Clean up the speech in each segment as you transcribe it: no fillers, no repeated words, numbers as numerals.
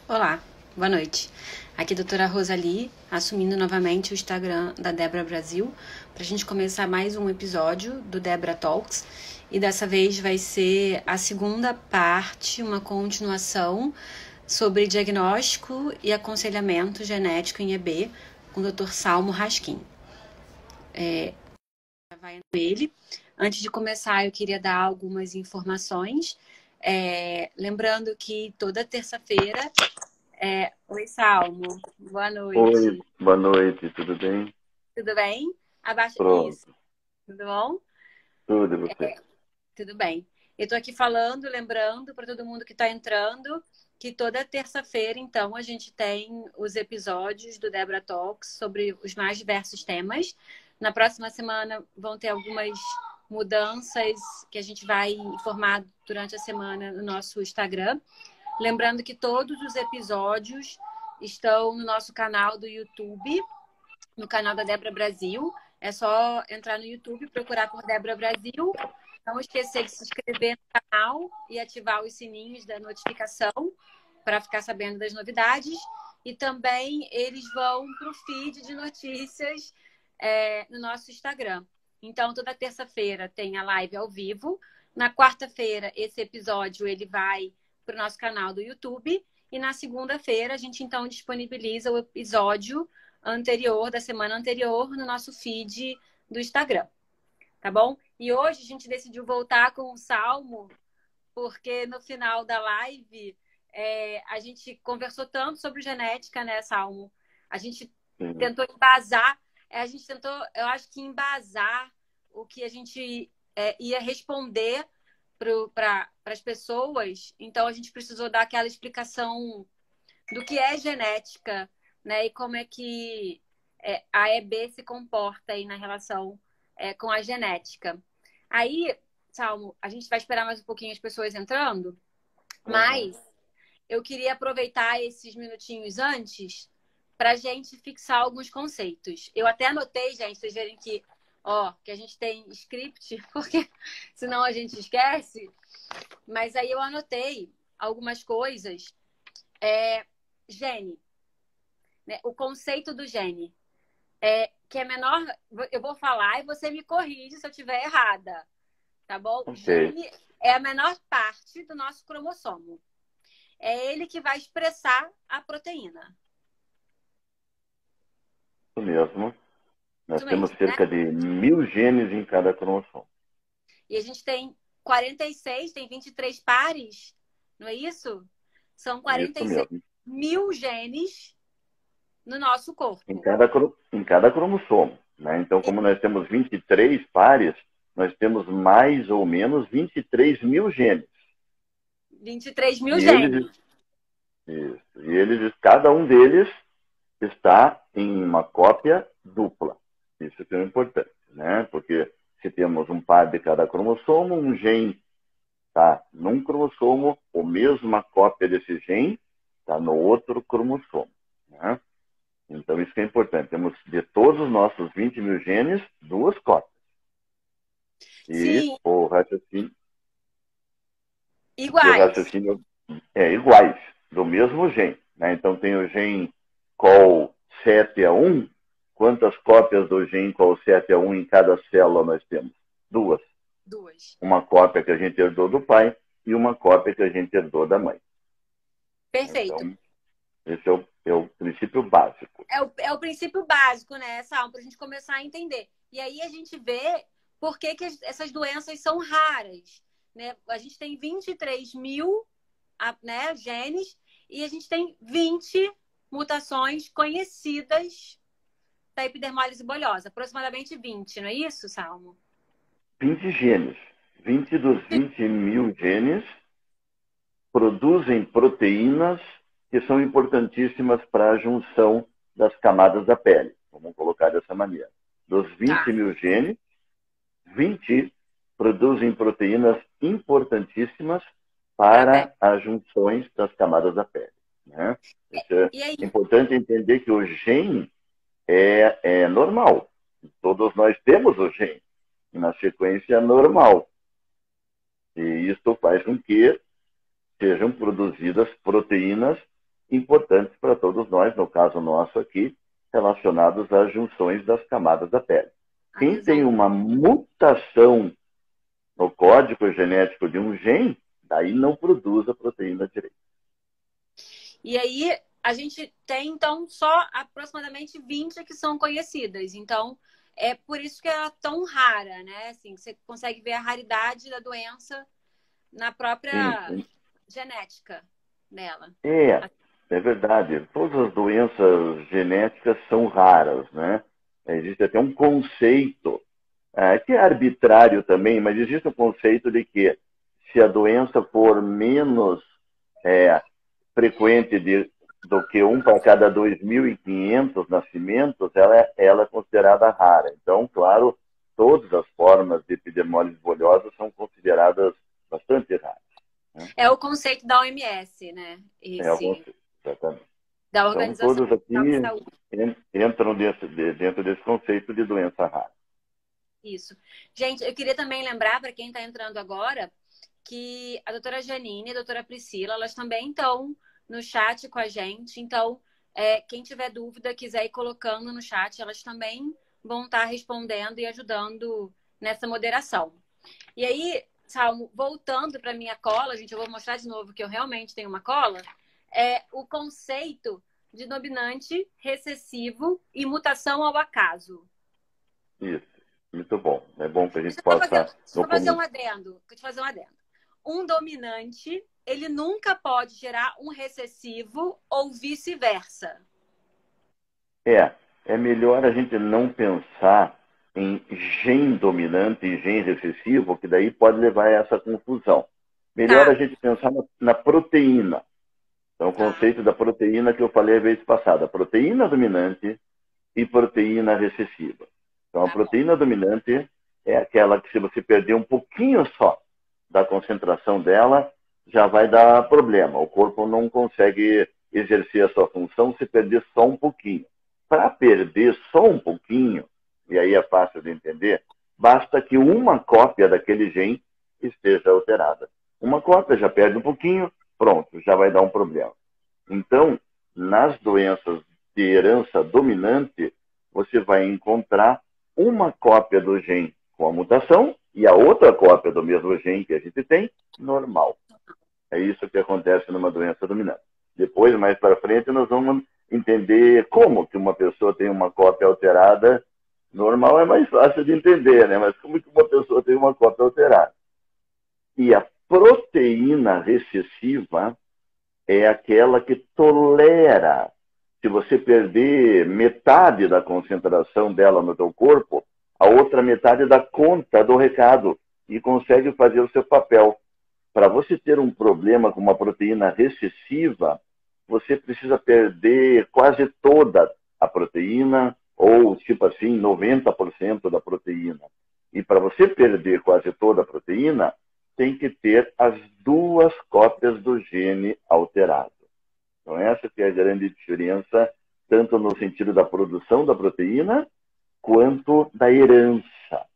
Olá, boa noite. Aqui é a doutora Rosali, assumindo novamente o Instagram da Debra Brasil, para a gente começar mais um episódio do Debra Talks. E dessa vez vai ser a segunda parte, uma continuação sobre diagnóstico e aconselhamento genético em EB com o Dr. Salmo Raskin. Vai ele. Antes de começar, eu queria dar algumas informações. Lembrando que toda terça-feira Oi, Salmo. Boa Oi, noite. boa noite, tudo bem? Tudo bem? Abaixa isso. Pronto, Tudo bom? tudo e você? Tudo bem. Eu tô aqui falando, lembrando para todo mundo que está entrando, que toda terça-feira, então, a gente tem os episódios do Debra Talks sobre os mais diversos temas. Na próxima semana vão ter algumas mudanças que a gente vai informar durante a semana no nosso Instagram. Lembrando que todos os episódios estão no nosso canal do YouTube, no canal da Debra Brasil. É só entrar no YouTube, procurar por Debra Brasil. Não esquecer de se inscrever no canal e ativar os sininhos da notificação para ficar sabendo das novidades. E também eles vão para o feed de notícias no nosso Instagram. Então, toda terça-feira tem a live ao vivo. Na quarta-feira, esse episódio ele vai para o nosso canal do YouTube. E na segunda-feira, a gente então disponibiliza o episódio anterior, da semana anterior, no nosso feed do Instagram. Tá bom? E hoje a gente decidiu voltar com o Salmo, porque no final da live a gente conversou tanto sobre genética, né, Salmo? A gente Sim. tentou embasar, eu acho que embasar o que a gente ia responder para as pessoas. Então a gente precisou dar aquela explicação do que é genética, né? E como é que a EB se comporta aí na relação com a genética. Aí, Salmo, a gente vai esperar mais um pouquinho as pessoas entrando, Uhum. mas eu queria aproveitar esses minutinhos antes para a gente fixar alguns conceitos. Eu até anotei, gente, vocês verem que a gente tem script, porque senão a gente esquece. Mas aí eu anotei algumas coisas. Gene, né? O conceito do gene. Que é menor. Eu vou falar e você me corrige se eu estiver errada, tá bom? Ok, Gene é a menor parte do nosso cromossomo. É ele que vai expressar a proteína. isso mesmo. Nós Isso temos mesmo, né? cerca de 1.000 genes em cada cromossomo. E a gente tem 46, tem 23 pares, não é isso? São Isso 46 mesmo. mil genes no nosso Em corpo. cada cromossomo, né? Então, como nós temos 23 pares, nós temos mais ou menos 23.000 genes. 23 mil E genes. cada um deles está em uma cópia dupla. Isso que é importante, né? Porque se temos um par de cada cromossomo, um gene está num cromossomo, a mesma cópia desse gene está no outro cromossomo, né? Então, isso que é importante. Temos de todos os nossos 20.000 genes, duas cópias. E Sim, o iguais. raciocínio é iguais, do mesmo gene, né? Então, tem o gene COL7A1. Quantas cópias do gene COL7A1 em cada célula nós temos? Duas. Duas. Uma cópia que a gente herdou do pai e uma cópia que a gente herdou da mãe. Perfeito. Então, esse é o princípio básico. É o princípio básico, né, Sal, para a gente começar a entender. E aí a gente vê por que essas doenças são raras. Né? A gente tem 23 mil, né, genes e a gente tem 20 mutações conhecidas da epidermólise bulhosa. Aproximadamente 20, não é isso, Salmo? 20 genes. 20 dos 20.000 genes produzem proteínas que são importantíssimas para a junção das camadas da pele. Vamos colocar dessa maneira. Dos Tá. 20.000 genes, 20 produzem proteínas importantíssimas Para a pele. para as junções das camadas da pele, né? Isso é E aí, importante entender que o gene é normal. Todos nós temos o gene na sequência normal. E isso faz com que sejam produzidas proteínas importantes para todos nós, no caso nosso aqui, relacionados às junções das camadas da pele. Quem tem uma mutação no código genético de um gene, daí não produz a proteína direita. E aí, a gente tem, então, só aproximadamente 20 que são conhecidas. Então, é por isso que ela é tão rara, né? Assim, você consegue ver a raridade da doença na própria genética dela. É verdade. Todas as doenças genéticas são raras, né? Existe até um conceito, que é arbitrário também, mas existe um conceito de que se a doença for menos frequente do que 1 para cada 2.500 nascimentos, ela é considerada rara. Então, claro, todas as formas de epidermólise bolhosa são consideradas bastante raras. Né? É o conceito da OMS, né? É o conceito, exatamente. Da Organização Então, todos aqui Mundial de Saúde. entram dentro desse conceito de doença rara. Isso. Gente, eu queria também lembrar, para quem está entrando agora, que a doutora Janine e a doutora Priscila, elas também estão no chat com a gente. Então, quem tiver dúvida, quiser ir colocando no chat, elas também vão estar respondendo e ajudando nessa moderação. E aí, Salmo, voltando para minha cola, gente, eu vou mostrar de novo que eu realmente tenho uma cola, o conceito de dominante, recessivo e mutação ao acaso. Isso, muito bom. É bom que a gente Deixa eu fazer um adendo. Um dominante, ele nunca pode gerar um recessivo ou vice-versa. É melhor a gente não pensar em gene dominante e gene recessivo, que daí pode levar a essa confusão. Melhor a gente pensar na proteína. Então, o conceito da proteína que eu falei a vez passada. Proteína dominante e proteína recessiva. Então, a proteína dominante é aquela que, se você perder um pouquinho só da concentração dela, já vai dar problema. O corpo não consegue exercer a sua função se perder só um pouquinho. Para perder só um pouquinho, e aí é fácil de entender, basta que uma cópia daquele gene esteja alterada. Uma cópia já perde um pouquinho, pronto, já vai dar um problema. Então, nas doenças de herança dominante, você vai encontrar uma cópia do gene com a mutação e a outra cópia do mesmo gene que a gente tem, normal. É isso que acontece numa doença dominante. Depois, mais para frente, nós vamos entender como que uma pessoa tem uma cópia alterada. Normal é mais fácil de entender, né? Mas como que uma pessoa tem uma cópia alterada? E a proteína recessiva é aquela que tolera. Se você perder metade da concentração dela no teu corpo, a outra metade dá conta do recado e consegue fazer o seu papel. Para você ter um problema com uma proteína recessiva, você precisa perder quase toda a proteína, ou, tipo assim, 90% da proteína. E para você perder quase toda a proteína, tem que ter as duas cópias do gene alterado. Então, essa que é a grande diferença, tanto no sentido da produção da proteína, quanto da herança.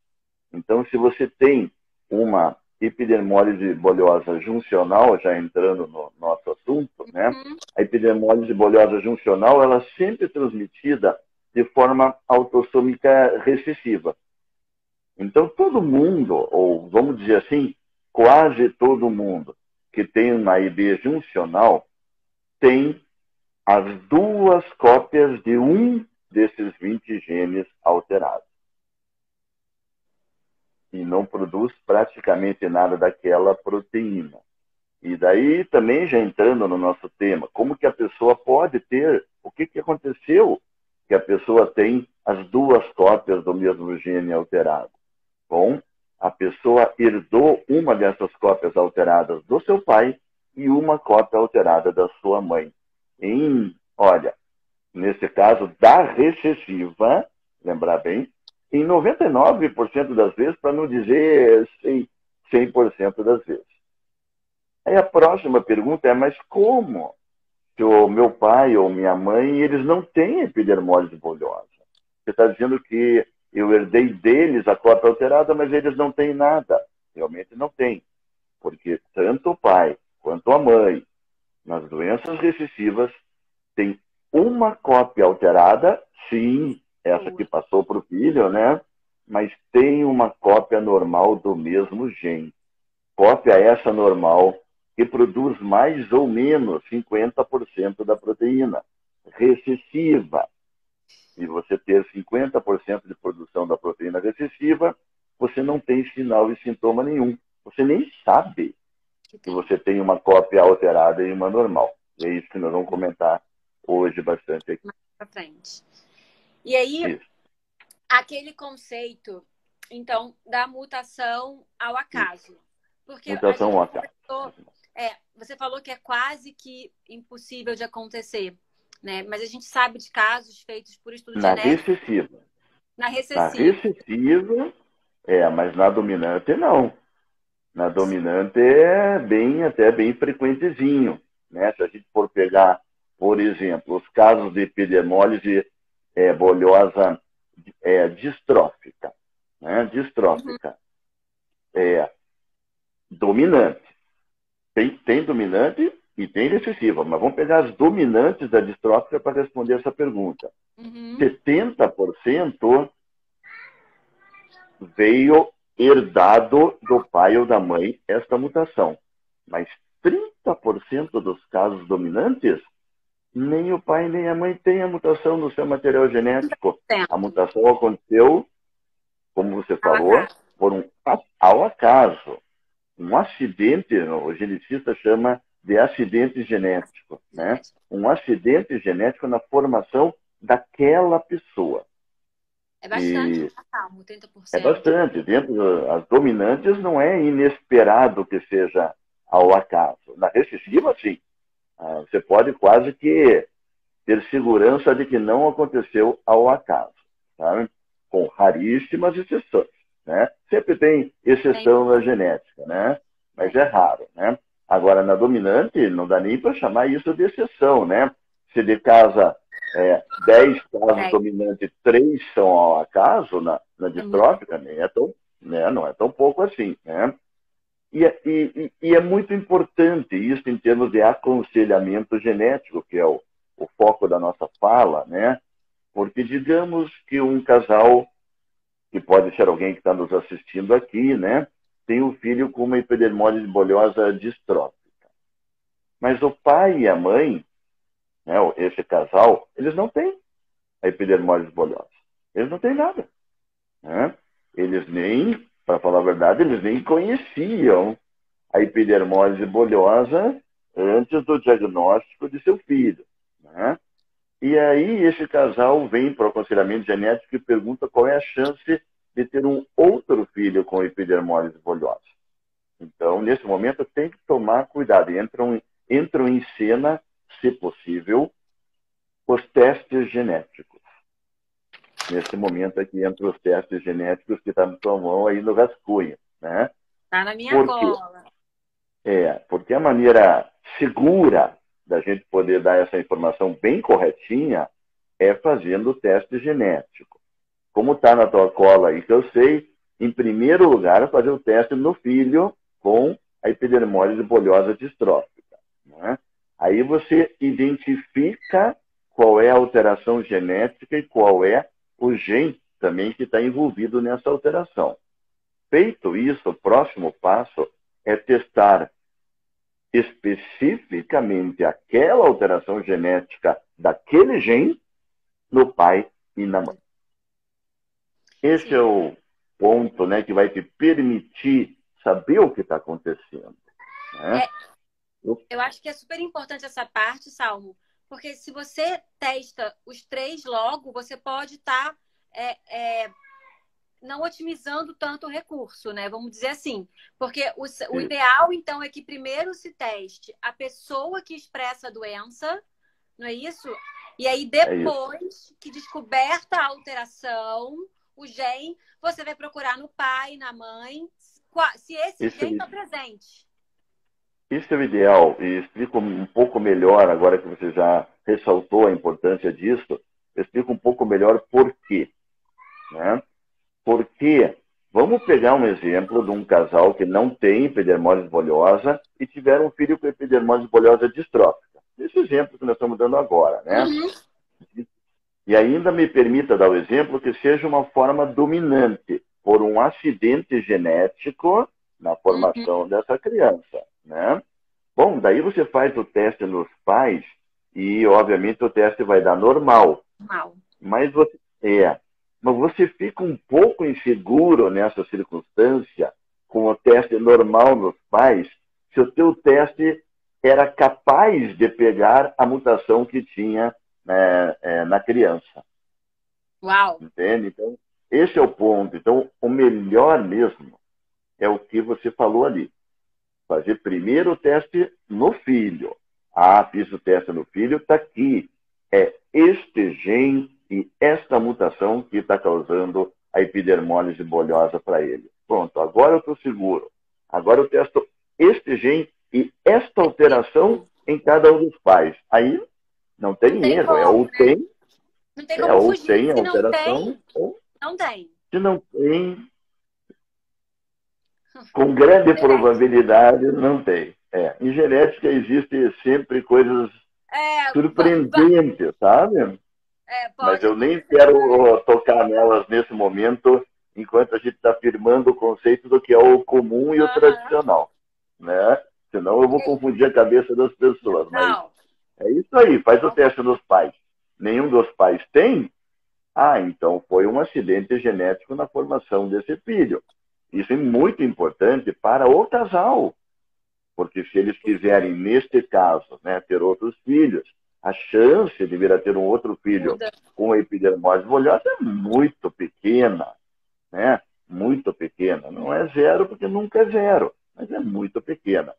Então, se você tem uma epidermólise bolhosa juncional, já entrando no nosso assunto, né? A epidermólise bolhosa juncional, ela é sempre transmitida de forma autossômica recessiva. Então, todo mundo, ou vamos dizer assim, quase todo mundo que tem uma IB juncional tem as duas cópias de um desses 20 genes alterados. E não produz praticamente nada daquela proteína. E daí também já entrando no nosso tema, como que a pessoa pode ter, o que aconteceu que a pessoa tem as duas cópias do mesmo gene alterado? Bom, a pessoa herdou uma dessas cópias alteradas do seu pai e uma cópia alterada da sua mãe. Olha, nesse caso da recessiva, lembrar bem, em 99% das vezes, para não dizer 100% das vezes. Aí a próxima pergunta é, mas como que o meu pai ou minha mãe, eles não têm epidermólise bolhosa? Você está dizendo que eu herdei deles a cópia alterada, mas eles não têm nada. Realmente não tem. Porque tanto o pai quanto a mãe Nas doenças recessivas, tem uma cópia alterada, sim, essa que passou para o filho, né? Mas tem uma cópia normal do mesmo gene. Cópia essa normal que produz mais ou menos 50% da proteína recessiva. E você ter 50% de produção da proteína recessiva, você não tem sinal e sintoma nenhum. Você nem sabe que você tem uma cópia alterada e uma normal. E é isso que nós vamos comentar hoje bastante aqui. Mais pra frente. E aí, aquele conceito, então, da mutação ao acaso. Porque mutação ao acaso. você falou que é quase que impossível de acontecer, né? Mas a gente sabe de casos feitos por estudo genético. Recessiva. Na recessiva. Na recessiva, mas na dominante não. Na dominante até bem frequentezinho, né? Se a gente for pegar, por exemplo, os casos de epidermólise bolhosa distrófica, né? Distrófica. Dominante. Tem dominante e tem recessiva, mas vamos pegar as dominantes da distrófica para responder essa pergunta. 70% veio herdado do pai ou da mãe esta mutação. Mas 30% dos casos dominantes, nem o pai nem a mãe têm a mutação no seu material genético. A mutação aconteceu, como você falou, ao acaso. Um acidente, o geneticista chama de acidente genético, né? Um acidente genético na formação daquela pessoa. É bastante, calmo, 30%. É bastante. Dentro das dominantes não é inesperado que seja ao acaso. Na recessiva, sim. Você pode quase que ter segurança de que não aconteceu ao acaso, sabe? Com raríssimas exceções, né? Sempre tem exceção na genética, né? Mas é raro, né? Agora, na dominante, não dá nem para chamar isso de exceção, né? Se de casa 10 casos dominantes, 3 são ao acaso na distrófica, não é tão pouco assim, né? E é muito importante isso em termos de aconselhamento genético, que é o foco da nossa fala, né? Porque digamos que um casal, que pode ser alguém que está nos assistindo aqui, né? Tem um filho com uma epidermólise bolhosa distrófica. Mas o pai e a mãe, né, esse casal, eles não têm a epidermólise bolhosa. Eles não têm nada. Né? Eles nem, para falar a verdade, eles nem conheciam a epidermólise bolhosa antes do diagnóstico de seu filho. Né? E aí esse casal vem para o aconselhamento genético e pergunta qual é a chance de ter um outro filho com epidermólise bolhosa. Então, nesse momento, tem que tomar cuidado. Entram em cena, se possível, os testes genéticos. Nesse momento aqui, entram os testes genéticos que estão na sua mão aí no rascunho. Né? Tá na minha cola. Porque a maneira segura da gente poder dar essa informação bem corretinha é fazendo o teste genético. Como está na tua cola aí, que eu sei, em primeiro lugar, fazer o teste no filho com a epidermólise bolhosa distrófica. Né? Aí você identifica qual é a alteração genética e qual é o gene também que está envolvido nessa alteração. Feito isso, o próximo passo é testar especificamente aquela alteração genética daquele gene no pai e na mãe. Esse é o ponto, né, que vai te permitir saber o que está acontecendo. Né? Eu acho que é super importante essa parte, Salmo, porque se você testa os 3 logo, você pode estar não otimizando tanto o recurso, né? Vamos dizer assim. Porque o ideal, então, é que primeiro se teste a pessoa que expressa a doença, não é isso? E aí, depois que descoberta a alteração, o gene, você vai procurar no pai, na mãe, se esse gene está presente. Isso é o ideal. E explico um pouco melhor, agora que você já ressaltou a importância disso, eu explico um pouco melhor por quê. Né? Porque Vamos pegar um exemplo de um casal que não tem epidermose bolhosa e tiveram um filho com epidermose bolhosa distrófica. Esse exemplo que nós estamos dando agora, né? Uhum. E ainda me permita dar o exemplo que seja uma forma dominante por um acidente genético na Uhum. formação dessa criança, né? Bom, daí você faz o teste nos pais e, obviamente, o teste vai dar normal. Mal. Mas você fica um pouco inseguro nessa circunstância com o teste normal nos pais, se o teu teste era capaz de pegar a mutação que tinha na criança. Uau. Entende? Então, esse é o ponto. Então, o melhor mesmo é o que você falou ali. Fazer primeiro o teste no filho. Ah, fiz o teste no filho, está aqui. É este gene e esta mutação que está causando a epidermólise bolhosa para ele. Pronto, agora eu estou seguro. Agora eu testo este gene e esta alteração em cada um dos pais. Aí não Não tem tem erro, como, né? Não tem como ou fugir. tem Se não alteração, tem, ou não tem. se não tem, com grande Genética. probabilidade não tem. Em genética existe sempre coisas É, surpreendentes, sabe? Mas pode eu nem acontecer. quero tocar nelas nesse momento, enquanto a gente está firmando o conceito do que é o comum e o Aham. tradicional, né? Senão eu vou confundir a cabeça das pessoas. Mas Não. é isso aí, faz o Não. teste nos pais. Nenhum dos pais tem? Ah, então foi um acidente genético na formação desse filho. Isso é muito importante para o casal, porque se eles quiserem, neste caso, né, ter outros filhos, a chance de vir a ter um outro filho Muda. com epidermose bolhosa é muito pequena, né? Muito pequena. Não é zero, porque nunca é zero, mas é muito pequena.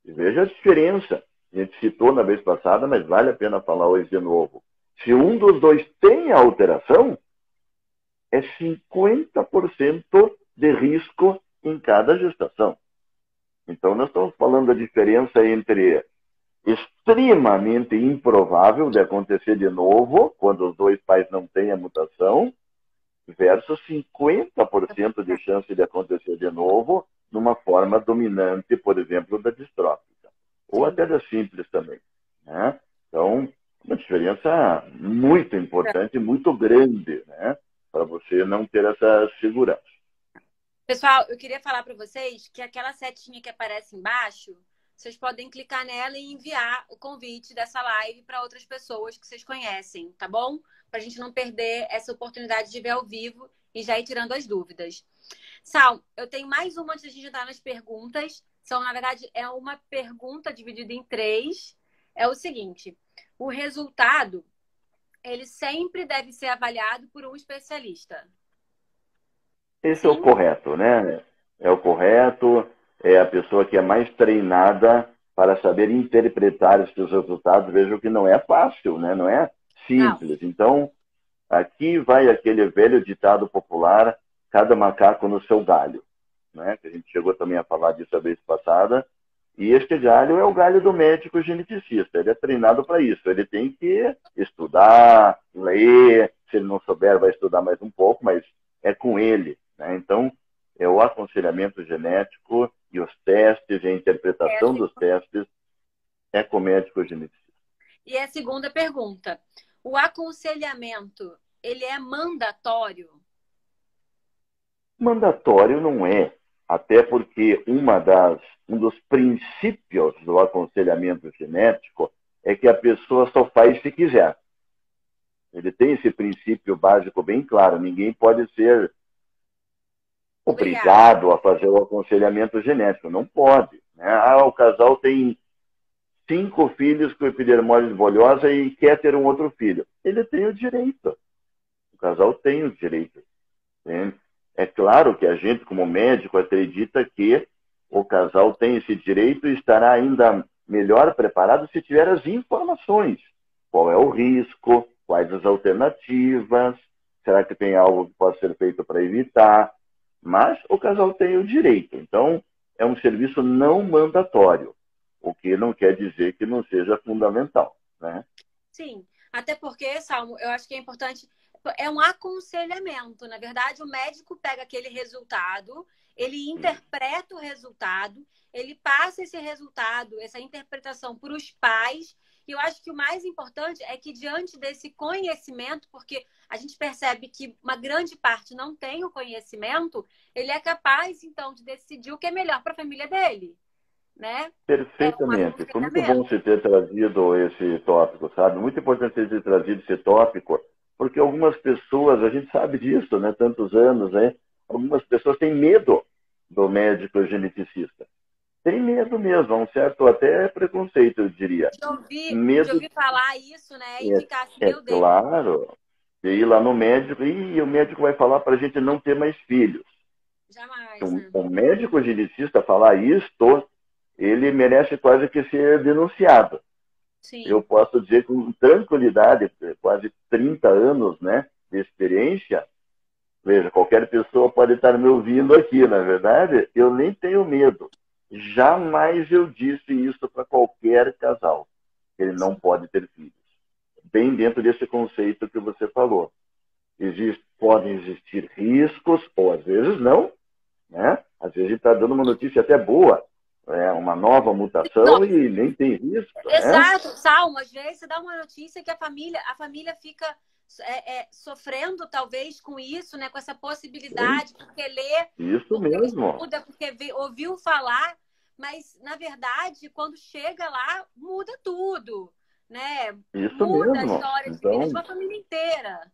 E veja a diferença. A gente citou na vez passada, mas vale a pena falar hoje de novo. Se um dos dois tem a alteração, é 50% de risco em cada gestação. Então, nós estamos falando da diferença entre extremamente improvável de acontecer de novo, quando os dois pais não têm a mutação, versus 50% de chance de acontecer de novo numa forma dominante, por exemplo, da distrófica. Ou Sim. até da simples também, né? Então, uma diferença muito importante, muito grande, né? Para você não ter essa segurança. Pessoal, eu queria falar para vocês que aquela setinha que aparece embaixo, vocês podem clicar nela e enviar o convite dessa live para outras pessoas que vocês conhecem, tá bom? Para a gente não perder essa oportunidade de ver ao vivo e já ir tirando as dúvidas. Sal, eu tenho mais uma antes de a gente entrar nas perguntas. Na verdade, é uma pergunta dividida em três. É o seguinte: o resultado, ele sempre deve ser avaliado por um especialista. Esse é o Sim? correto, né? É o correto, é a pessoa que é mais treinada para saber interpretar esses resultados. Vejam que não é fácil, né? Não é Não. simples. Então, aqui vai aquele velho ditado popular, cada macaco no seu galho, né? Que a gente chegou também a falar disso a vez passada. E este galho é o galho do médico geneticista. Ele é treinado para isso. Ele tem que estudar, ler. Se ele não souber, vai estudar mais um pouco, mas é com ele, né? Então, é o aconselhamento genético e os testes e a interpretação dos testes é com o médico geneticista. E a segunda pergunta: o aconselhamento, ele é mandatório? Mandatório não é, até porque um dos princípios do aconselhamento genético é que a pessoa só faz se quiser. Ele tem esse princípio básico bem claro. Ninguém pode ser Obrigada. obrigado a fazer o aconselhamento genético. Não pode, né? Ah, o casal tem 5 filhos com epidermólise bolhosa e quer ter um outro filho. Ele tem o direito. O casal tem o direito. Né? É claro que a gente, como médico, acredita que o casal tem esse direito e estará ainda melhor preparado se tiver as informações. Qual é o risco? Quais as alternativas? Será que tem algo que pode ser feito para evitar? Mas o casal tem o direito. Então, é um serviço não mandatório, o que não quer dizer que não seja fundamental, né? Sim, até porque, Salmo, eu acho que é importante. é um aconselhamento. Na verdade, o médico pega aquele resultado, ele interpreta o resultado, ele passa esse resultado, essa interpretação para os pais. E eu acho que o mais importante é que, diante desse conhecimento, porque a gente percebe que uma grande parte não tem o conhecimento, ele é capaz, então, de decidir o que é melhor para a família dele, né? Perfeitamente. Foi muito bom você ter trazido esse tópico, sabe? Muito importante você ter trazido esse tópico, porque algumas pessoas, a gente sabe disso, né? Tantos anos, né? Algumas pessoas têm medo do médico geneticista. Tem medo mesmo, um certo até preconceito, eu diria. De ouvir falar isso, né? E ficar assim, meu Deus. Claro. De ir lá no médico e o médico vai falar para a gente não ter mais filhos. Jamais. Né? Um médico geneticista falar isto, ele merece quase que ser denunciado. Sim. Eu posso dizer com tranquilidade, quase 30 anos, né, de experiência, veja, qualquer pessoa pode estar me ouvindo aqui, na verdade, eu nem tenho medo. Jamais eu disse isso para qualquer casal. Ele não pode ter filhos. Bem dentro desse conceito que você falou. Podem existir riscos, ou às vezes não, né? Às vezes a gente está dando uma notícia até boa, uma nova mutação e nem tem risco. Exato, né? Salmo, às vezes você dá uma notícia que a família fica sofrendo talvez com isso, né? Com essa possibilidade, sim, porque lê, isso porque mesmo, estuda, porque ouviu falar, mas na verdade, quando chega lá, muda tudo, né? Isso muda mesmo. A história de vida de uma família inteira.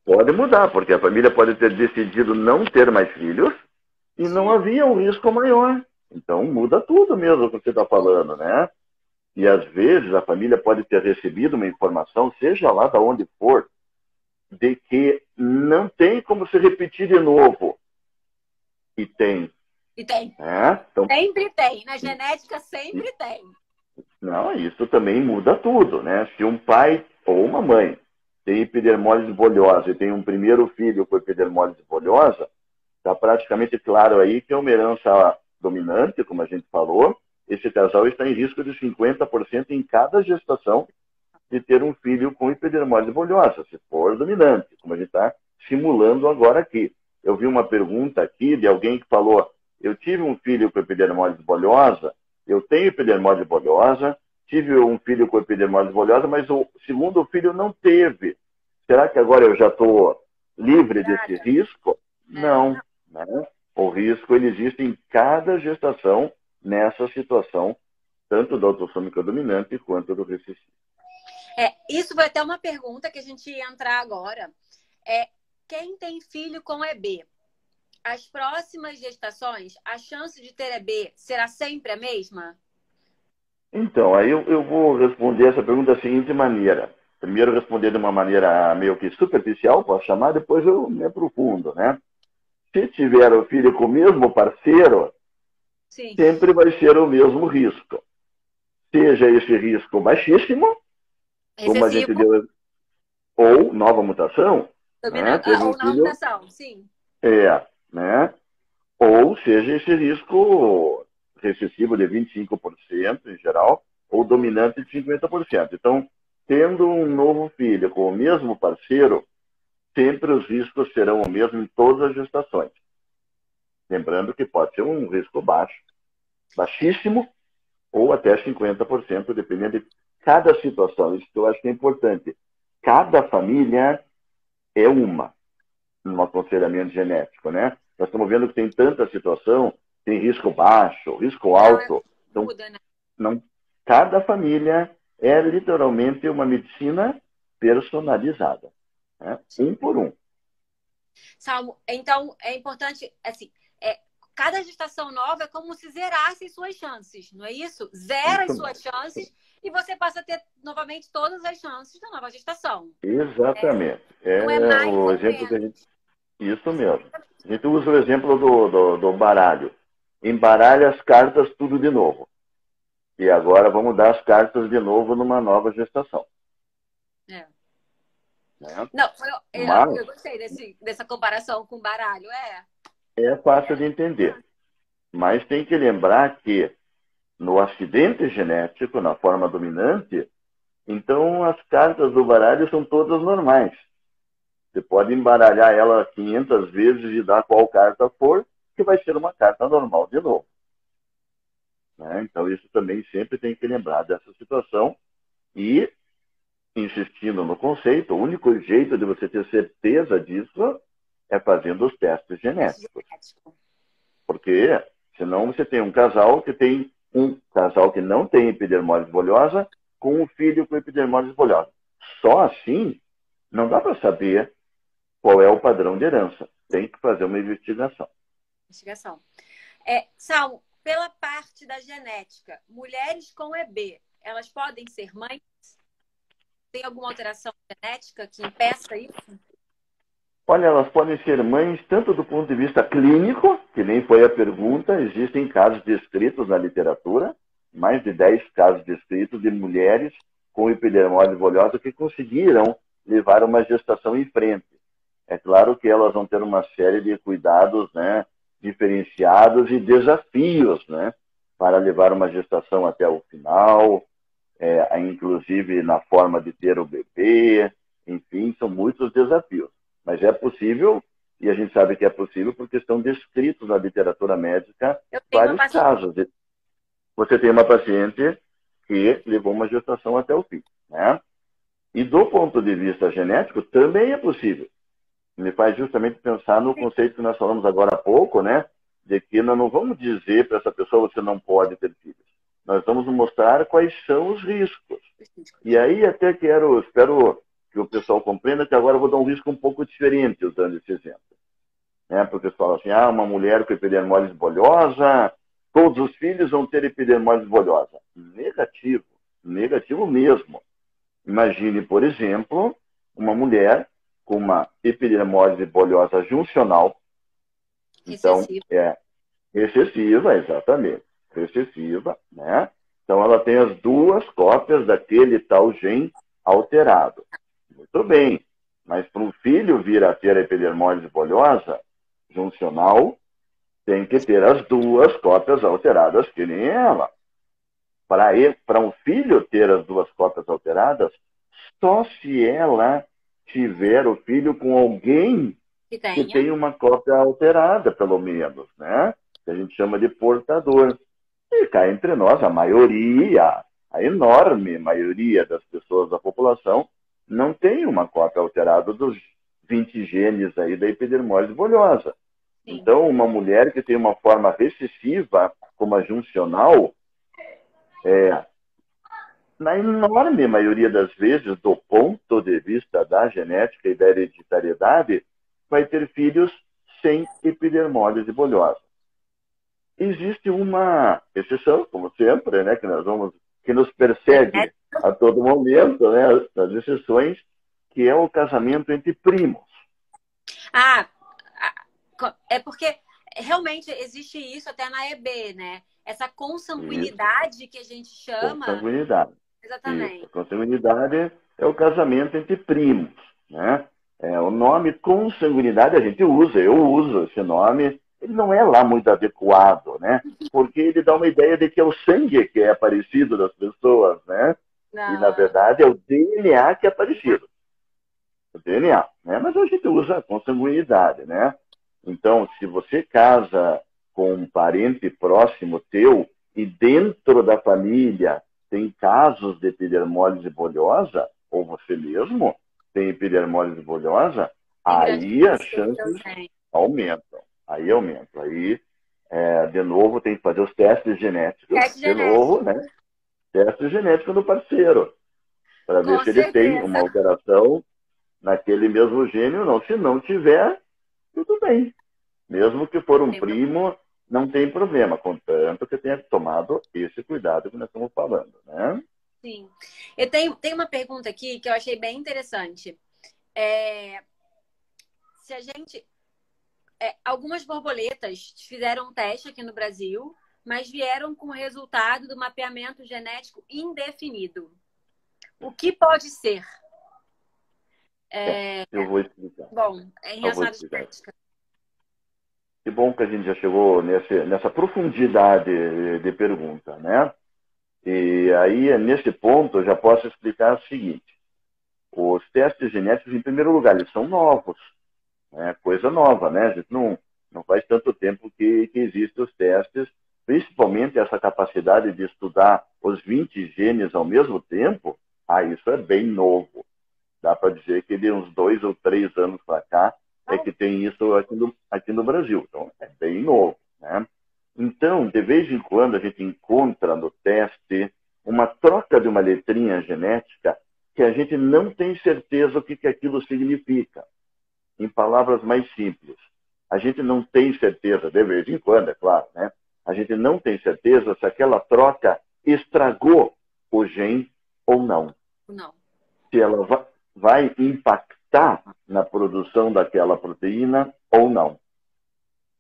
Pode mudar, porque a família pode ter decidido não ter mais filhos e sim, não havia um risco maior. Então muda tudo mesmo o que você está falando, né? E às vezes a família pode ter recebido uma informação, seja lá de onde for, de que não tem como se repetir de novo. E tem. E tem. Então, sempre tem. Na genética sempre tem. Não, isso também muda tudo, né? Se um pai ou uma mãe tem epidermólise bolhosa e tem um primeiro filho com epidermólise bolhosa, está praticamente claro aí que é uma herança dominante, como a gente falou. Esse casal está em risco de 50% em cada gestação de ter um filho com epidermólise bolhosa, se for dominante, como a gente está simulando agora aqui. Eu vi uma pergunta aqui de alguém que falou: eu tive um filho com epidermólise bolhosa, eu tenho epidermólise bolhosa, tive um filho com epidermólise bolhosa, mas o segundo filho não teve. Será que agora eu já estou livre desse risco? Não. Né? O risco ele existe em cada gestação nessa situação, tanto da autossômica dominante quanto do recessivo. Isso vai ter uma pergunta que a gente ia entrar agora. Quem tem filho com EB, as próximas gestações, a chance de ter EB será sempre a mesma? Então, aí eu vou responder essa pergunta da seguinte maneira. Primeiro responder de uma maneira meio que superficial, posso chamar, depois eu me aprofundo, né? Se tiver o filho com o mesmo parceiro, sim, sempre vai ser o mesmo risco. Seja esse risco baixíssimo, excessivo, como a gente deu, ou nova mutação. Né? Ou nova mutação, sim. Né? Ou seja esse risco recessivo de 25% em geral, ou dominante de 50%. Então, tendo um novo filho com o mesmo parceiro, sempre os riscos serão o mesmo em todas as gestações. Lembrando que pode ser um risco baixo, baixíssimo, ou até 50%, dependendo de cada situação. Isso que eu acho que é importante. Cada família é um aconselhamento genético, né? Nós estamos vendo que tem tanta situação, tem risco baixo, risco alto. Então, muda, né? Cada família é literalmente uma medicina personalizada, né? Um por um. Salmo, então é importante, assim, cada gestação nova é como se zerasse suas chances, não é isso? Zera as suas chances e você passa a ter novamente todas as chances da nova gestação. Exatamente. Não é mais o exemplo que a gente... Isso mesmo. A gente usa o exemplo do baralho. Embaralha as cartas tudo de novo. E agora vamos dar as cartas de novo numa nova gestação. Não, eu gostei dessa comparação com baralho, É fácil de entender. Mas tem que lembrar que no acidente genético, na forma dominante, então as cartas do baralho são todas normais. Você pode embaralhar ela 500 vezes e dar qual carta for, que vai ser uma carta normal de novo. Né? Então, isso também sempre tem que lembrar dessa situação e, insistindo no conceito, o único jeito de você ter certeza disso é fazendo os testes genéticos. Porque senão você tem um casal que não tem epidermólise bolhosa com um filho com epidermólise bolhosa. Só assim não dá para saber qual é o padrão de herança. Tem que fazer uma investigação. Salmo, pela parte da genética, mulheres com EB, elas podem ser mães? Tem alguma alteração genética que impeça isso? Olha, elas podem ser mães tanto do ponto de vista clínico, que nem foi a pergunta, existem casos descritos na literatura, mais de 10 casos descritos de mulheres com epidermólise bolhosa que conseguiram levar uma gestação em frente. É claro que elas vão ter uma série de cuidados, né, diferenciados e desafios, né, para levar uma gestação até o final, inclusive na forma de ter o bebê, enfim, são muitos desafios. Mas é possível, e a gente sabe que é possível porque estão descritos na literatura médica vários casos. Você tem uma paciente que levou uma gestação até o fim, né? E do ponto de vista genético, também é possível. Me faz justamente pensar no conceito que nós falamos agora há pouco, né? De que nós não vamos dizer para essa pessoa você não pode ter filhos. Nós vamos mostrar quais são os riscos. E aí até espero que o pessoal compreenda que agora eu vou dar um risco um pouco diferente usando esse exemplo. Né? Porque eles falam assim, uma mulher com epidermólise bolhosa, todos os filhos vão ter epidermólise bolhosa. Negativo. Negativo mesmo. Imagine, por exemplo, uma mulher com uma epidermólise bolhosa juncional. Então, excessiva, exatamente. Recessiva, né? Então, ela tem as duas cópias daquele tal gene alterado. Muito bem, mas para um filho vir a ter a epidermólise bolhosa juncional, tem que ter as duas cópias alteradas, que nem ela. Para um filho ter as duas cópias alteradas, só se ela tiver o filho com alguém que tem uma cópia alterada, pelo menos, né? Que a gente chama de portador. E cá entre nós, a enorme maioria das pessoas da população não tem uma cópia alterada dos 20 genes aí da epidermólise bolhosa. Sim. Então, uma mulher que tem uma forma recessiva, como a juncional, na enorme maioria das vezes, do ponto de vista da genética e da hereditariedade, vai ter filhos sem epidermólise bolhosa. Existe uma exceção, como sempre, né, que nos persegue a todo momento, né, as exceções, que é o casamento entre primos. É porque realmente existe isso até na EB, né? Essa consanguinidade que a gente chama. Consanguinidade. Exatamente. Isso. A consanguinidade é o casamento entre primos, né? O nome consanguinidade a gente usa, eu uso esse nome. Ele não é lá muito adequado, né? Porque ele dá uma ideia de que é o sangue que é parecido das pessoas, né? Não. E, na verdade, é o DNA que é parecido. O DNA, né? Mas a gente usa a consanguinidade, né? Então, se você casa com um parente próximo teu e dentro da família tem casos de epidermólise bolhosa, ou você mesmo tem epidermólise bolhosa, aí as chances aumentam. Aí aumenta. Aí, de novo, tem que fazer os testes genéticos. Novo, né? Teste genético do parceiro. Para ver se ele tem uma alteração naquele mesmo gene ou não. Se não tiver, tudo bem. Mesmo que for um primo, não tem problema. Contanto que tenha tomado esse cuidado que nós estamos falando, né? Sim. Eu tenho uma pergunta aqui que eu achei bem interessante. Se a gente... algumas borboletas fizeram um teste aqui no Brasil, mas vieram com o resultado do mapeamento genético indefinido. O que pode ser? Eu vou explicar. Bom, em relação à genética. Que bom que a gente já chegou nessa profundidade de pergunta, né? E aí, nesse ponto, eu já posso explicar o seguinte. os testes genéticos, em primeiro lugar, eles são novos. É coisa nova, né? A gente não faz tanto tempo que existem os testes, principalmente essa capacidade de estudar os 20 genes ao mesmo tempo. Isso é bem novo. Dá para dizer que de uns 2 ou 3 anos para cá é que tem isso aqui no Brasil. Então, é bem novo, né? Então, de vez em quando, a gente encontra no teste uma troca de uma letrinha genética que a gente não tem certeza o que aquilo significa. Em palavras mais simples, a gente não tem certeza, de vez em quando, é claro, né? A gente não tem certeza se aquela troca estragou o gene ou não. Não. Se ela vai impactar na produção daquela proteína ou não.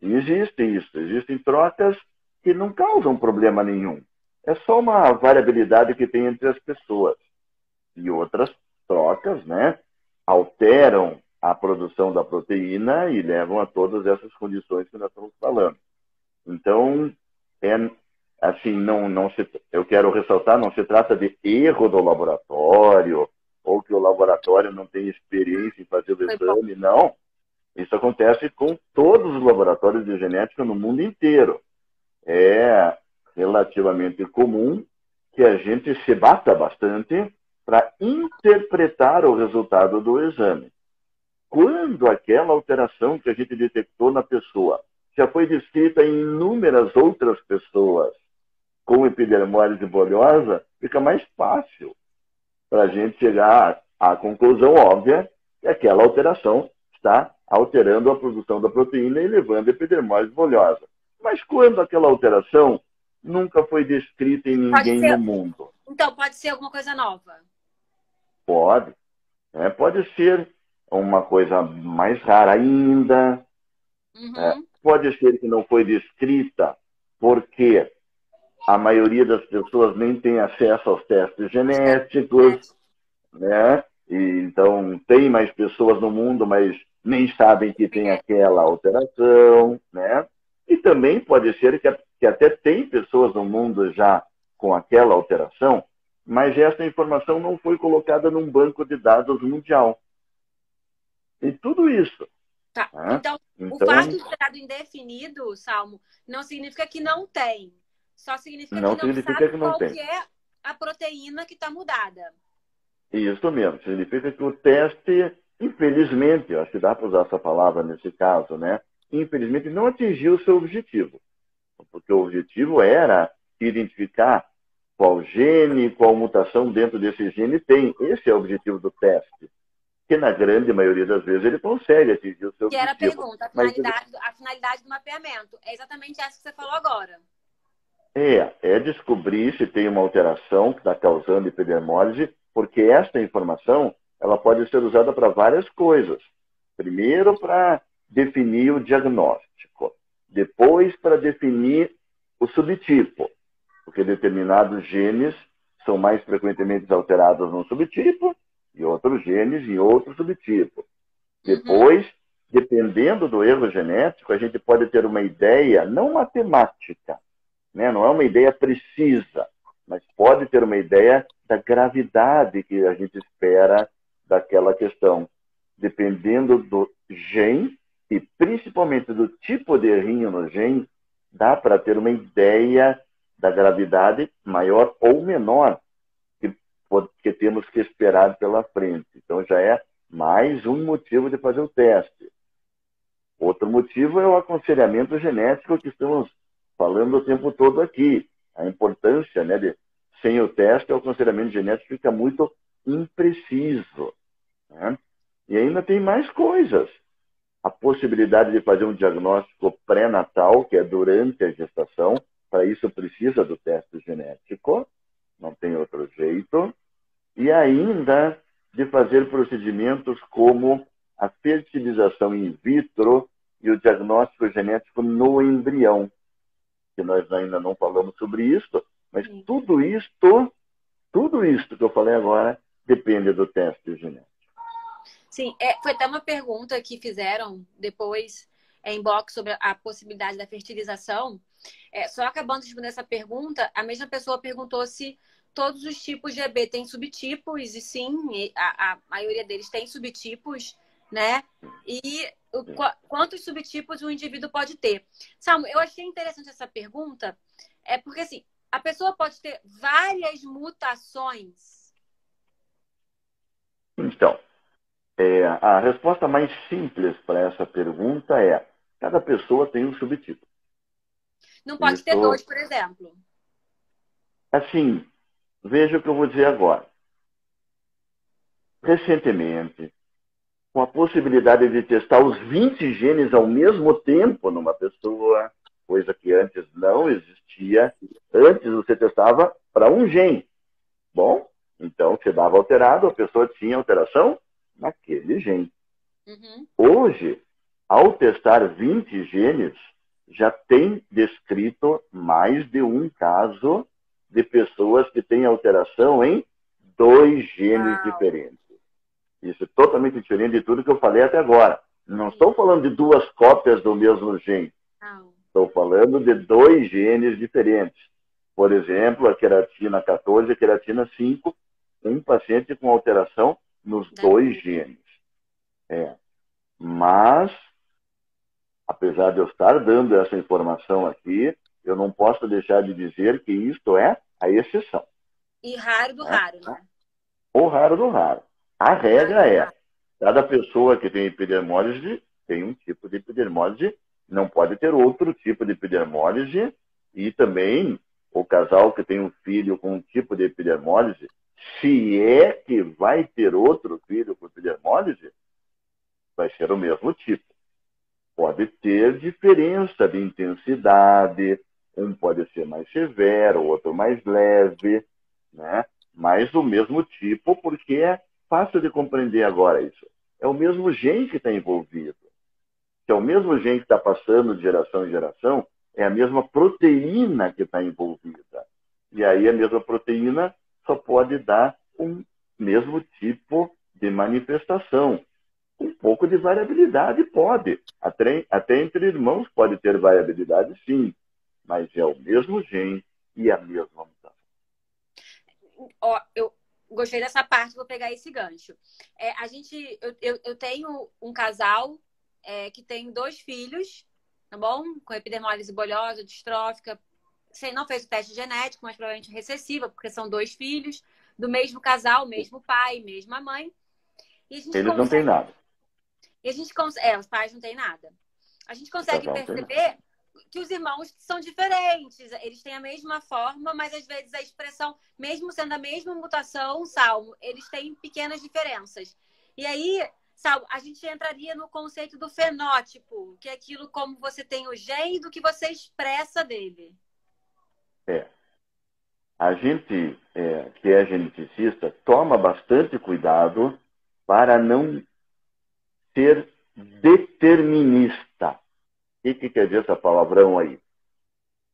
E existe isso, existem trocas que não causam problema nenhum. É só uma variabilidade que tem entre as pessoas. E outras trocas, né, alteram a produção da proteína e levam a todas essas condições que nós estamos falando. Então, assim, eu quero ressaltar, não se trata de erro do laboratório, ou que o laboratório não tem experiência em fazer o exame, não. Isso acontece com todos os laboratórios de genética no mundo inteiro. É relativamente comum que a gente se bata bastante para interpretar o resultado do exame. Quando aquela alteração que a gente detectou na pessoa já foi descrita em inúmeras outras pessoas com epidermólise bolhosa, fica mais fácil para a gente chegar à conclusão óbvia que aquela alteração está alterando a produção da proteína e levando a epidermólise bolhosa. Mas quando aquela alteração nunca foi descrita em ninguém no mundo? Então, pode ser alguma coisa nova? Pode. Pode ser uma coisa mais rara ainda. Pode ser que não foi descrita porque a maioria das pessoas nem tem acesso aos testes genéticos, né? E, então, tem mais pessoas no mundo, mas nem sabem que tem aquela alteração, né? E também pode ser que até tem pessoas no mundo já com aquela alteração, mas essa informação não foi colocada num banco de dados mundial. E tudo isso. Tá. Né? Então, o fato de ser dado indefinido, Salmo, não significa que não tem. Só significa que não sabe qual que é a proteína que está mudada. Isso mesmo. Significa que o teste, infelizmente, acho que dá para usar essa palavra nesse caso, né? Infelizmente, não atingiu o seu objetivo. Porque o objetivo era identificar qual gene, qual mutação dentro desse gene tem. Esse é o objetivo do teste. Que na grande maioria das vezes ele consegue atingir o seu objetivo. Que era a pergunta, a finalidade do mapeamento. É exatamente essa que você falou agora. É descobrir se tem uma alteração que está causando epidermólise, porque esta informação ela pode ser usada para várias coisas. Primeiro, para definir o diagnóstico. Depois, para definir o subtipo, porque determinados genes são mais frequentemente alterados num subtipo e outros genes em outro subtipo. Depois, dependendo do erro genético, a gente pode ter uma ideia, não matemática, né? Não é uma ideia precisa, mas pode ter uma ideia da gravidade que a gente espera daquela questão. Dependendo do gene e principalmente do tipo de errinho no gene, dá para ter uma ideia da gravidade maior ou menor que temos que esperar pela frente. Então já é mais um motivo de fazer o teste. Outro motivo é o aconselhamento genético que estamos falando o tempo todo aqui. A importância, né, sem o teste, o aconselhamento genético fica muito impreciso. Né? E ainda tem mais coisas. A possibilidade de fazer um diagnóstico pré-natal, que é durante a gestação, para isso precisa do teste genético, não tem outro jeito. E ainda de fazer procedimentos como a fertilização in vitro e o diagnóstico genético no embrião, que nós ainda não falamos sobre isso, mas tudo isto que eu falei agora depende do teste genético. Sim, foi até uma pergunta que fizeram depois em box sobre a possibilidade da fertilização. Só acabando de responder essa pergunta, a mesma pessoa perguntou se todos os tipos de EB têm subtipos, e sim, a maioria deles tem subtipos, né? E quantos subtipos o indivíduo pode ter? Salmo, eu achei interessante essa pergunta, porque assim, a pessoa pode ter várias mutações. Então, a resposta mais simples para essa pergunta é: cada pessoa tem um subtipo. Não pode ter dois, por exemplo. Assim, veja o que eu vou dizer agora. Recentemente, com a possibilidade de testar os 20 genes ao mesmo tempo numa pessoa, coisa que antes não existia. Antes você testava para um gene. Bom, então você dava alterado, a pessoa tinha alteração naquele gene. Uhum. Hoje, ao testar 20 genes, já tem descrito mais de um caso de pessoas que têm alteração em 2 genes diferentes. Isso é totalmente diferente de tudo que eu falei até agora. Não estou falando de 2 cópias do mesmo gene. Estou falando de 2 genes diferentes. Por exemplo, a queratina 14 e a queratina 5, um paciente com alteração nos 2 genes. Mas, apesar de eu estar dando essa informação aqui, eu não posso deixar de dizer que isto é a exceção. E raro do raro, né? O raro do raro. A regra é, cada pessoa que tem epidermólise tem um tipo de epidermólise, não pode ter outro tipo de epidermólise, e também o casal que tem um filho com um tipo de epidermólise, se é que vai ter outro filho com epidermólise, vai ser o mesmo tipo. Pode ter diferença de intensidade, um pode ser mais severo, o outro mais leve, né? Mas o mesmo tipo, porque é fácil de compreender agora isso. É o mesmo gene que está envolvido. Se é o mesmo gene que está passando de geração em geração, é a mesma proteína que está envolvida. E aí a mesma proteína só pode dar um mesmo tipo de manifestação. Um pouco de variabilidade pode. Até entre irmãos pode ter variabilidade, sim. Mas é o mesmo gene e a mesma mutação. Eu gostei dessa parte, vou pegar esse gancho. Eu tenho um casal que tem 2 filhos, tá bom? Com epidermólise bolhosa, distrófica. Você não fez o teste genético, mas provavelmente recessiva, porque são 2 filhos do mesmo casal, mesmo pai, mesma mãe. E eles não têm nada. E a gente consegue. Os pais não têm nada. A gente consegue perceber que os irmãos são diferentes. Eles têm a mesma forma, mas às vezes a expressão, mesmo sendo a mesma mutação, Salmo, eles têm pequenas diferenças. E aí, Salmo, a gente entraria no conceito do fenótipo, que é aquilo como você tem o gene do que você expressa dele. A gente que é geneticista toma bastante cuidado para não ser determinista. O que quer dizer essa palavrão aí?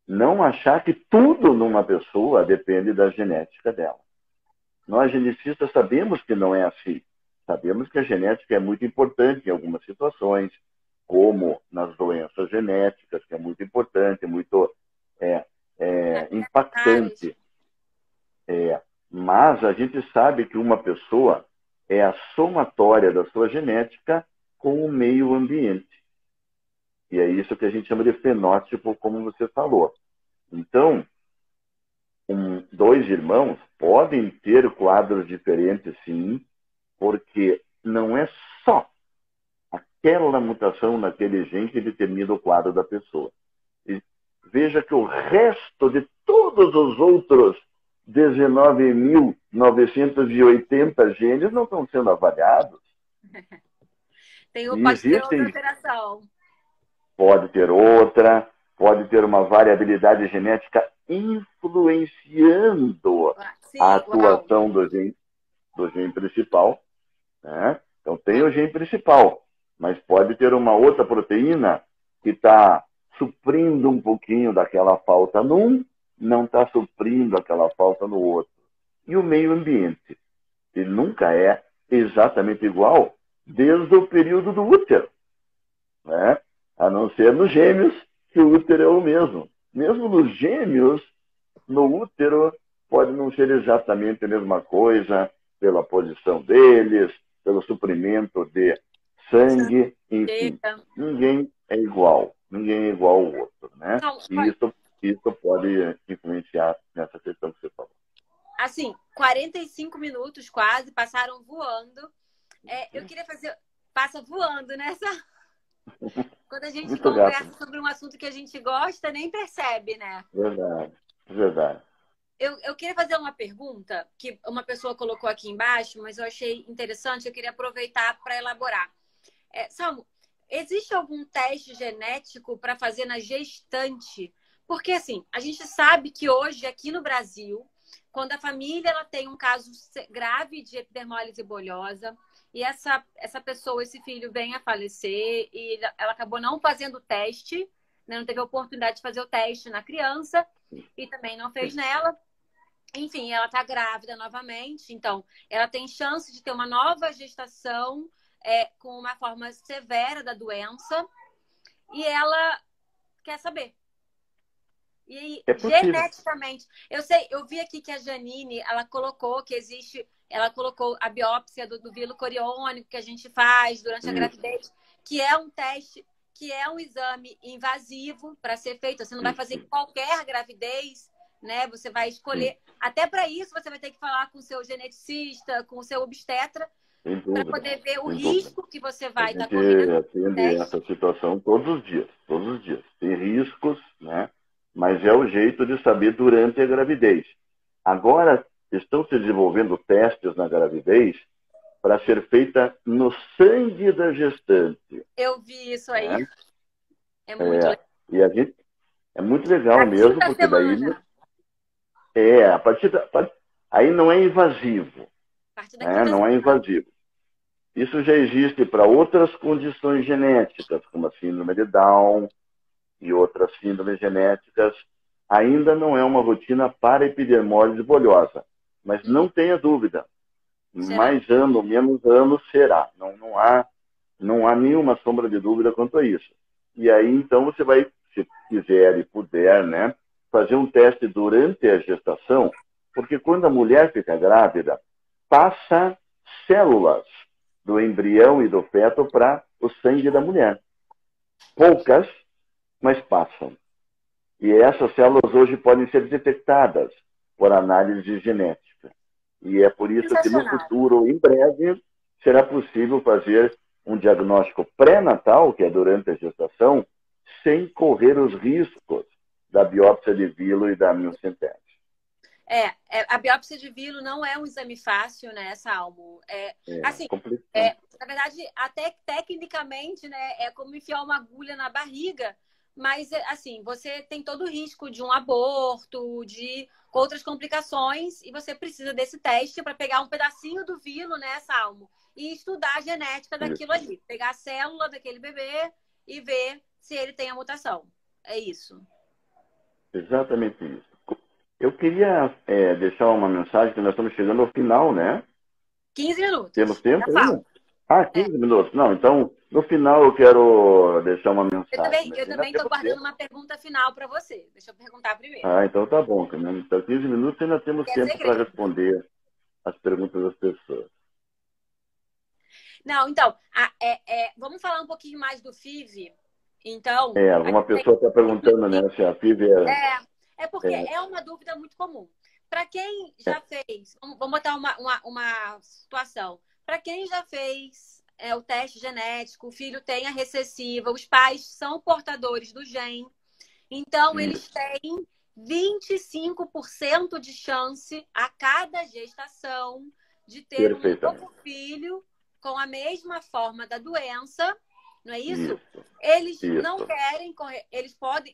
Não achar que tudo numa pessoa depende da genética dela. Nós geneticistas sabemos que não é assim. Sabemos que a genética é muito importante em algumas situações, como nas doenças genéticas, que é muito importante, muito impactante. Mas a gente sabe que uma pessoa é a somatória da sua genética com o meio ambiente. E é isso que a gente chama de fenótipo, como você falou. Então, 2 irmãos podem ter quadros diferentes, sim, porque não é só aquela mutação naquele gene que determina o quadro da pessoa. E veja que o resto de todos os outros 19.980 genes não estão sendo avaliados. Pode ter outra alteração. Pode ter uma variabilidade genética influenciando a atuação do gene principal. Né? Então tem o gene principal, mas pode ter uma outra proteína que está suprindo um pouquinho daquela falta num, não está suprindo aquela falta no outro. E o meio ambiente, ele nunca é exatamente igual desde o período do útero, né? A não ser nos gêmeos, que o útero é o mesmo. Mesmo nos gêmeos, no útero, pode não ser exatamente a mesma coisa pela posição deles, pelo suprimento de sangue, enfim. Ninguém é igual ao outro, né? E isso pode influenciar nessa questão que você falou. Assim, 45 minutos quase, passaram voando. Eu queria fazer... Passa voando, né? Quando a gente conversa sobre um assunto que a gente gosta, nem percebe, né? Verdade, verdade. Eu queria fazer uma pergunta que uma pessoa colocou aqui embaixo, mas eu achei interessante, eu queria aproveitar para elaborar. Salmo, existe algum teste genético para fazer na gestante? Porque, assim, a gente sabe que hoje, aqui no Brasil, quando a família ela tem um caso grave de epidermólise bolhosa e essa pessoa, esse filho, vem a falecer e ela acabou não fazendo o teste, né? Não teve a oportunidade de fazer o teste na criança e também não fez nela. Enfim, ela está grávida novamente, então ela tem chance de ter uma nova gestação com uma forma severa da doença e ela quer saber. E geneticamente, eu vi aqui que a Janine, ela colocou a biópsia do vilo coriônico que a gente faz durante a gravidez, que é um teste, que é um exame invasivo para ser feito. Você não vai fazer qualquer gravidez, né? Você vai escolher. Até para isso, você vai ter que falar com o seu geneticista, com o seu obstetra, para poder ver o risco que você vai estar correndo. A gente atende essa situação todos os dias. Tem riscos, né? Mas é o jeito de saber durante a gravidez. Agora, estão se desenvolvendo testes na gravidez para ser feita no sangue da gestante. Eu vi isso aí. Né? É muito legal. E a gente, é muito legal mesmo, porque daí... a partir aí não é invasivo. Não é invasivo. Isso já existe para outras condições genéticas, como a síndrome de Down e outras síndromes genéticas. Ainda não é uma rotina para epidermólise bolhosa. Mas não tenha dúvida. Mais ano, menos ano, será. Não há nenhuma sombra de dúvida quanto a isso. E aí, então, você vai, se quiser e puder, né, fazer um teste durante a gestação, porque quando a mulher fica grávida, passa células do embrião e do feto para o sangue da mulher. Poucas, mas passam. E essas células hoje podem ser detectadas por análise genética. E é por isso que no futuro, em breve, será possível fazer um diagnóstico pré-natal, que é durante a gestação, sem correr os riscos da biópsia de vilo e da amniocentese. A biópsia de vilo não é um exame fácil, né, Salmo? Na verdade, até tecnicamente, né, é como enfiar uma agulha na barriga, mas, assim, você tem todo o risco de um aborto, de outras complicações, e você precisa desse teste para pegar um pedacinho do vilo, né, Salmo? E estudar a genética daquilo ali. Pegar a célula daquele bebê e ver se ele tem a mutação. É isso. Exatamente isso. Eu queria deixar uma mensagem, que nós estamos chegando ao final, né? 15 minutos. Temos tempo ainda? 15 minutos. Não, então, no final eu quero deixar uma mensagem. Eu também estou guardando uma pergunta final para você. Deixa eu perguntar primeiro. Então tá bom. Então, 15 minutos ainda temos tempo para responder as perguntas das pessoas. Não, então, vamos falar um pouquinho mais do FIV. Então, alguma pessoa está perguntando, né, se a FIV porque é uma dúvida muito comum. Para quem já fez, vamos botar uma situação. Para quem já fez o teste genético, o filho tem a recessiva, os pais são portadores do gene, então eles têm 25% de chance a cada gestação de ter um novo filho com a mesma forma da doença, não é isso? Eles não querem correr, eles podem...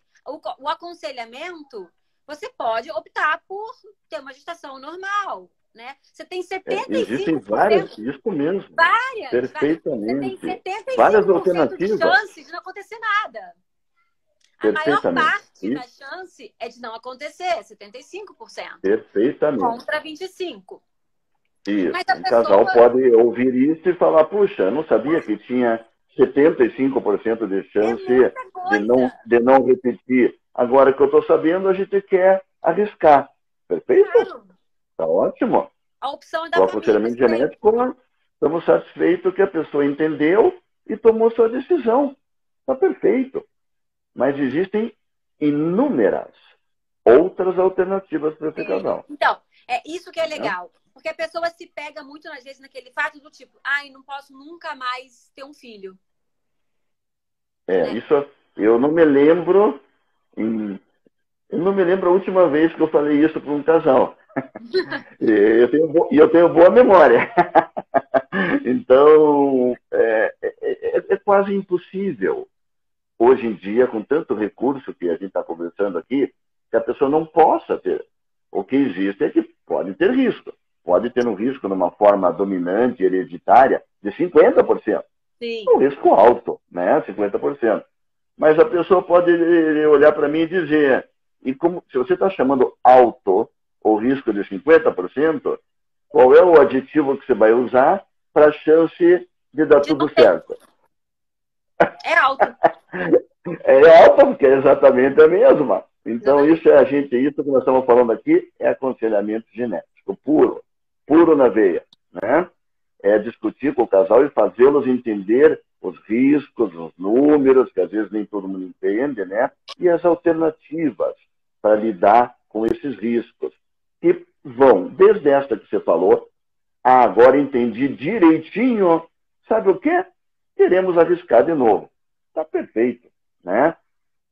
O aconselhamento, você pode optar por ter uma gestação normal, né? Você tem 75%... existem várias, isso mesmo. Várias. Perfeitamente. Você tem 75% várias alternativas. de chance de não acontecer nada. A maior parte da chance é de não acontecer, 75%. Perfeitamente. Contra 25%. Isso. O casal pode ouvir isso e falar, puxa, eu não sabia que tinha 75% de chance de não repetir. Agora que eu estou sabendo, a gente quer arriscar. Perfeito? Claro. Tá ótimo. A opção é O da família aconselhamento sempre. genético, estamos satisfeitos que a pessoa entendeu e tomou sua decisão. Está perfeito. Mas existem inúmeras outras alternativas para esse Sim. casal. Então, é isso que é Né? legal. Porque a pessoa se pega muito, às vezes, naquele fato do tipo, ai, não posso nunca mais ter um filho. Né? Isso eu não me lembro, eu não me lembro a última vez que eu falei isso para um casal. Eu tenho boa memória. Então, é quase impossível, hoje em dia, com tanto recurso que a gente está conversando aqui, que a pessoa não possa ter. O que existe é que pode ter risco. Pode ter um risco numa forma dominante, hereditária, de 50%. Sim. Um risco alto, né? 50%. Mas a pessoa pode olhar para mim e dizer, e como, se você está chamando alto o risco de 50%, qual é o adjetivo que você vai usar para a chance de dar De não tudo ter. certo? É alto. É alta, porque é exatamente a mesma. Então, Exatamente. isso que nós estamos falando aqui é aconselhamento genético, puro, puro na veia, né? É discutir com o casal e fazê-los entender os riscos, os números, que às vezes nem todo mundo entende, né? E as alternativas para lidar com esses riscos. Que vão, desde esta que você falou, agora entendi direitinho, sabe o quê? Queremos arriscar de novo. Está perfeito, né?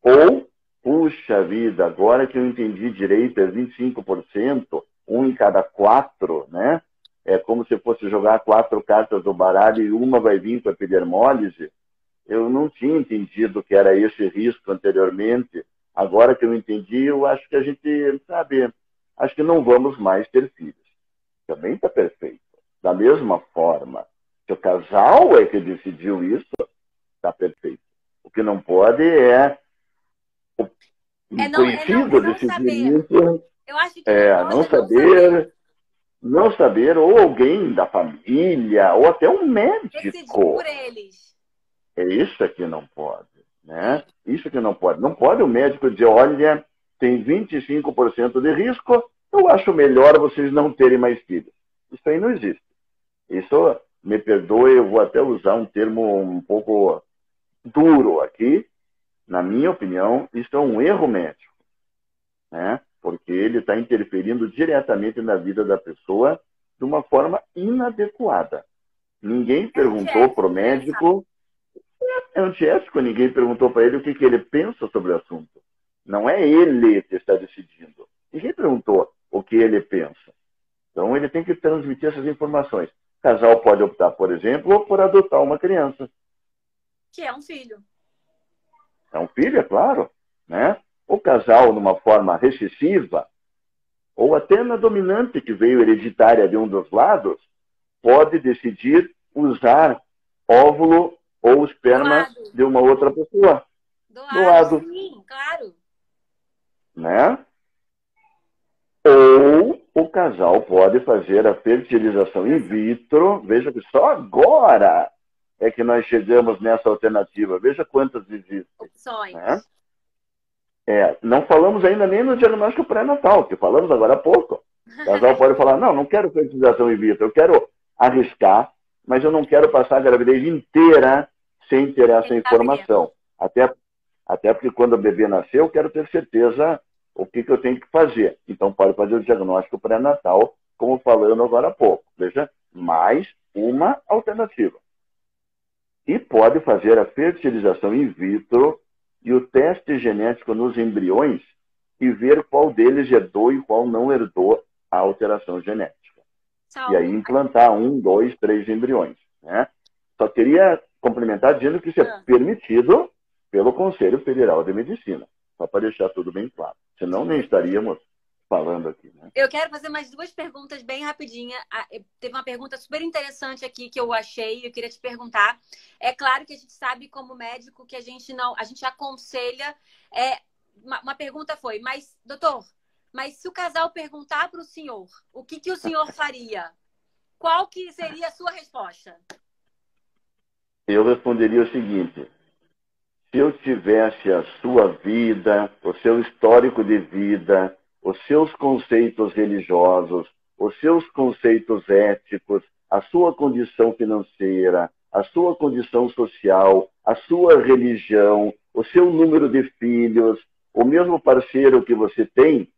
Ou, puxa vida, agora que eu entendi direito, é 25%, um em cada quatro, né? É como se fosse jogar 4 cartas do baralho e uma vai vir com a epidermólise. Eu não tinha entendido que era esse risco anteriormente. Agora que eu entendi, eu acho que a gente, sabe, acho que não vamos mais ter filhos. Também está perfeito. Da mesma forma, se o casal é que decidiu isso, está perfeito. O que não pode é um É conhecido não decidir saber. isso, Eu acho que não pode é não saber. não saber, ou alguém da família, ou até um Decidir por médico. eles. É isso que não pode, né? Sim. Isso que não pode. Não pode o médico dizer, olha, tem 25% de risco, eu acho melhor vocês não terem mais filhos. Isso aí não existe. Isso, me perdoe, eu vou até usar um termo um pouco duro aqui. Na minha opinião, isso é um erro médico, né? Porque ele está interferindo diretamente na vida da pessoa de uma forma inadequada. Ninguém É perguntou para o antiético, né? Sabe? médico, é antiético, ninguém perguntou para ele o que ele pensa sobre o assunto. Não é ele que está decidindo. Ninguém perguntou o que ele pensa. Então, ele tem que transmitir essas informações. O casal pode optar, por exemplo, por adotar uma criança. Que é um filho. É um filho, é claro. Né? O casal, numa forma recessiva, ou até na dominante que veio hereditária de um dos lados, pode decidir usar óvulo ou esperma Doado. de uma outra pessoa. Doado, Doado. sim, claro. Né? Ou o casal pode fazer a fertilização in vitro. Veja que só agora é que nós chegamos nessa alternativa. Veja quantas existem. Né? Opções. Não falamos ainda nem no diagnóstico pré-natal, que falamos agora há pouco. O casal pode falar, não quero fertilização in vitro, eu quero arriscar, mas eu não quero passar a gravidez inteira sem ter essa Ele tá vendo. informação. Até porque quando o bebê nasceu, eu quero ter certeza o que eu tenho que fazer. Então pode fazer o diagnóstico pré-natal, como falando agora há pouco. Veja, mais uma alternativa. E pode fazer a fertilização in vitro e o teste genético nos embriões e ver qual deles herdou e qual não herdou a alteração genética. E aí Saulo. implantar 1, 2, 3 embriões. Né? Só queria complementar dizendo que isso é Ah, permitido pelo Conselho Federal de Medicina. Só para deixar tudo bem claro. Senão nem estaríamos falando aqui. Né? eu quero fazer mais duas perguntas bem rapidinha. Teve uma pergunta super interessante aqui que eu achei, eu queria te perguntar. É claro que a gente sabe como médico que a gente aconselha. Uma pergunta foi, mas doutor, mas se o casal perguntar para o senhor, o que o senhor faria? Qual que seria a sua resposta? Eu responderia o seguinte: se eu tivesse a sua vida, o seu histórico de vida, os seus conceitos religiosos, os seus conceitos éticos, a sua condição financeira, a sua condição social, a sua religião, o seu número de filhos, o mesmo parceiro que você tem,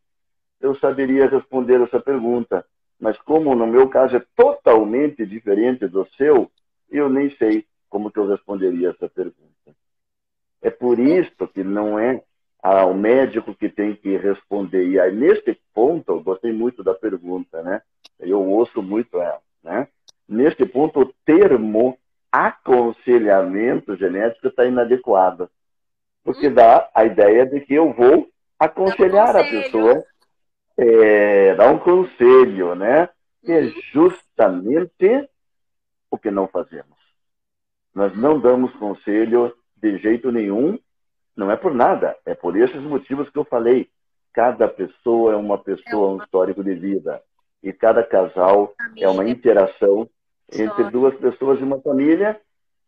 eu saberia responder essa pergunta. Mas como no meu caso é totalmente diferente do seu, eu nem sei como que eu responderia essa pergunta. É por isso que não é o médico que tem que responder. E aí, neste ponto, eu gostei muito da pergunta, né? Eu ouço muito ela, né? Neste ponto, o termo aconselhamento genético está inadequado. Porque dá a ideia de que eu vou aconselhar a pessoa, dar um conselho, né? Que é justamente o que não fazemos. Nós não damos conselho de jeito nenhum, não é por nada, é por esses motivos que eu falei. Cada pessoa é uma pessoa, um histórico de vida. E cada casal é uma interação entre duas pessoas de uma família,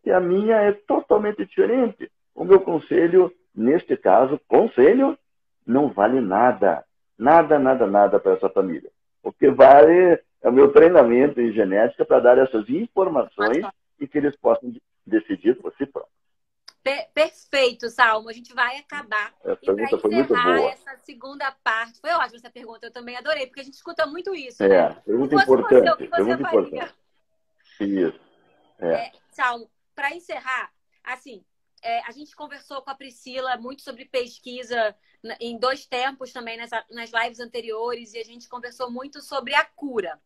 e a minha é totalmente diferente. O meu conselho, neste caso, conselho, não vale nada. Nada, nada, nada para essa família. O que vale é o meu treinamento em genética para dar essas informações e que eles possam decidir por si próprios. Perfeito, Salmo. A gente vai acabar. Essa pergunta foi muito boa. Essa segunda parte, foi ótima essa pergunta. Eu também adorei, porque a gente escuta muito isso, né? Pergunta importante. Você, o que você faria? Isso. Salmo, para encerrar, assim, a gente conversou com a Priscila muito sobre pesquisa em 2 tempos também nas lives anteriores, e a gente conversou muito sobre a cura.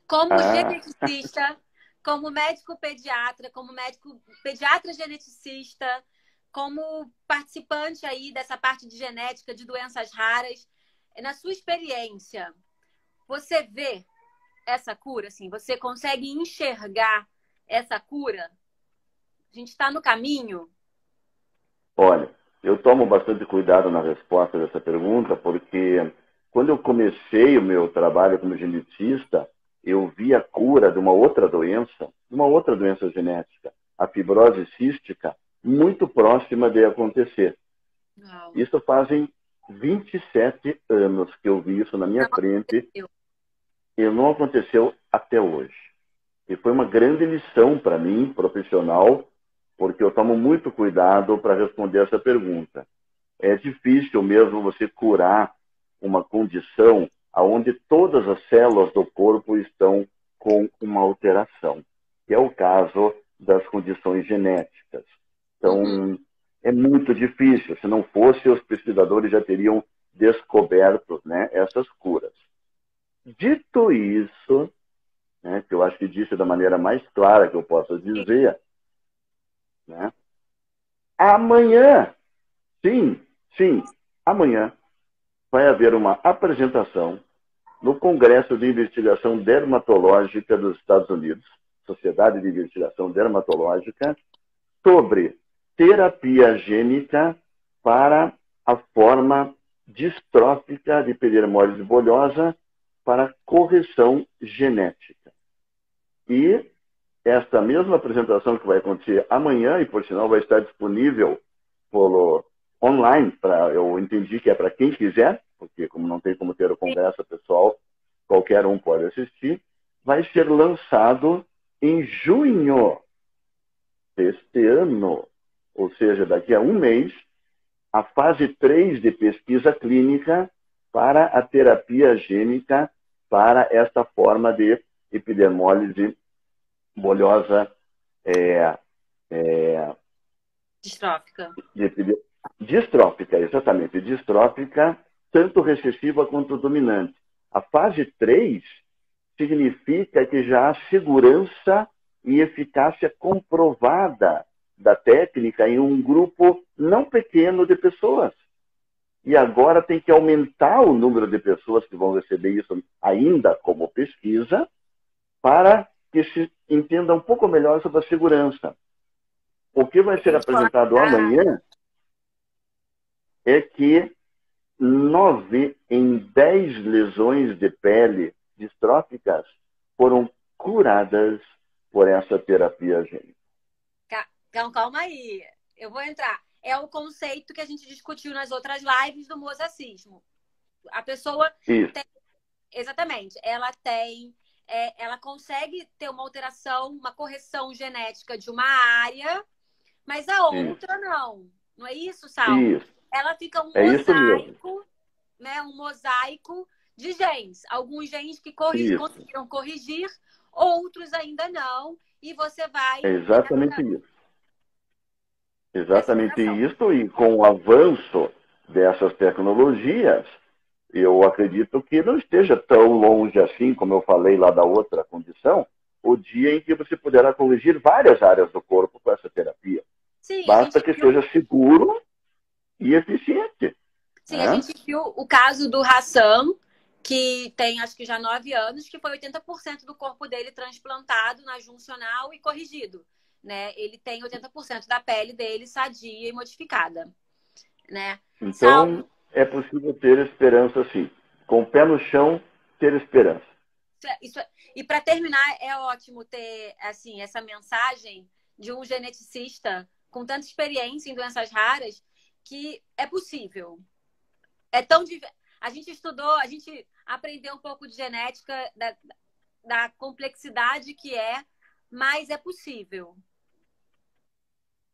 Como geneticista, como médico pediatra, como médico pediatra geneticista, como participante aí dessa parte de genética de doenças raras, na sua experiência, você vê essa cura, assim, você consegue enxergar essa cura? A gente está no caminho? Olha, eu tomo bastante cuidado na resposta dessa pergunta, porque quando eu comecei o meu trabalho como geneticista, eu vi a cura de uma outra doença genética, a fibrose cística, muito próxima de acontecer. Uau. Isso fazem 27 anos que eu vi isso na minha frente e não aconteceu até hoje. E foi uma grande lição para mim, profissional, porque eu tomo muito cuidado para responder essa pergunta. É difícil mesmo você curar uma condição onde todas as células do corpo estão com uma alteração, que é o caso das condições genéticas. Então, é muito difícil. Se não fosse, os pesquisadores já teriam descoberto, né, essas curas. Dito isso, né, que eu acho que disse da maneira mais clara que eu posso dizer, né, amanhã, sim, amanhã vai haver uma apresentação no Congresso de Investigação Dermatológica dos Estados Unidos, Sociedade de Investigação Dermatológica, sobre terapia gênica para a forma distrófica de epidermólise bulhosa para correção genética. E esta mesma apresentação que vai acontecer amanhã, e por sinal vai estar disponível online, eu entendi que é para quem quiser, porque como não tem como ter o congresso pessoal, qualquer um pode assistir, vai ser lançado em junho deste ano, ou seja, daqui a um mês, a fase 3 de pesquisa clínica para a terapia gênica para esta forma de epidermólise bulhosa distrófica. Distrófica, exatamente. Distrófica, tanto recessiva quanto dominante. A fase 3 significa que já há segurança e eficácia comprovada da técnica em um grupo não pequeno de pessoas. E agora tem que aumentar o número de pessoas que vão receber isso ainda como pesquisa para que se entenda um pouco melhor sobre a segurança. O que vai ser apresentado amanhã é que 9 em 10 lesões de pele distróficas foram curadas por essa terapia gênica. Calma aí, eu vou entrar. É o conceito que a gente discutiu nas outras lives do mosacismo. A pessoa Isso. tem, exatamente, ela consegue ter uma alteração, uma correção genética de uma área, mas a Isso. outra não. Não é isso, Salmo? Isso. Ela fica um É isso mesmo. mosaico, né? Um mosaico de genes. Alguns genes que Isso. conseguiram corrigir, outros ainda não. E você vai É exatamente isso. nessa Exatamente interação. isso, e com o avanço dessas tecnologias, eu acredito que não esteja tão longe assim, como eu falei lá da outra condição, o dia em que você poderá corrigir várias áreas do corpo com essa terapia. Sim, a Basta gente que viu, seja seguro e eficiente. sim, a Né? gente viu o caso do Hassan, que tem acho que já 9 anos, que foi 80% do corpo dele transplantado na juncional e corrigido. Né? Ele tem 80% da pele dele sadia e modificada. Né? Então, é possível ter esperança, sim. Com o pé no chão, ter esperança. E para terminar, é ótimo ter assim essa mensagem de um geneticista com tanta experiência em doenças raras que é possível. É tão a gente estudou, a gente aprendeu um pouco de genética da complexidade que é, mas é possível.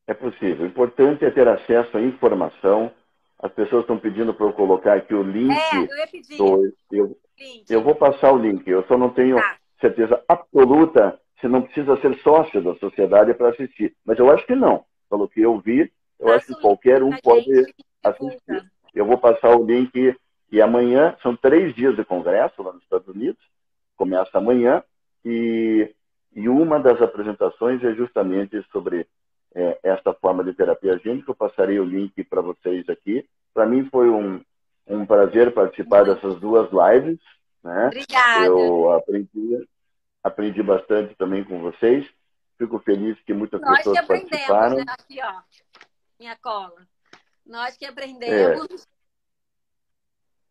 É possível. O importante é ter acesso à informação. As pessoas estão pedindo para eu colocar aqui o link Eu ia pedir do. Eu link. vou passar o link. Eu só não tenho Tá. certeza absoluta se não precisa ser sócio da sociedade para assistir. Mas eu acho que não. Pelo que eu vi, eu acho que Passa o link qualquer um pra gente pode e assistir. divulga. Eu vou passar o link e amanhã, são 3 dias de congresso lá nos Estados Unidos, começa amanhã, e uma das apresentações é justamente sobre esta forma de terapia gênica. Eu passarei o link para vocês aqui. Para mim foi um prazer participar Muito. dessas 2 lives. Né? Obrigada. Eu aprendi bastante também com vocês. Fico feliz que muitas Nós que pessoas aprendemos, né? participaram. Aqui, ó, minha cola. Nós que É, aprendemos.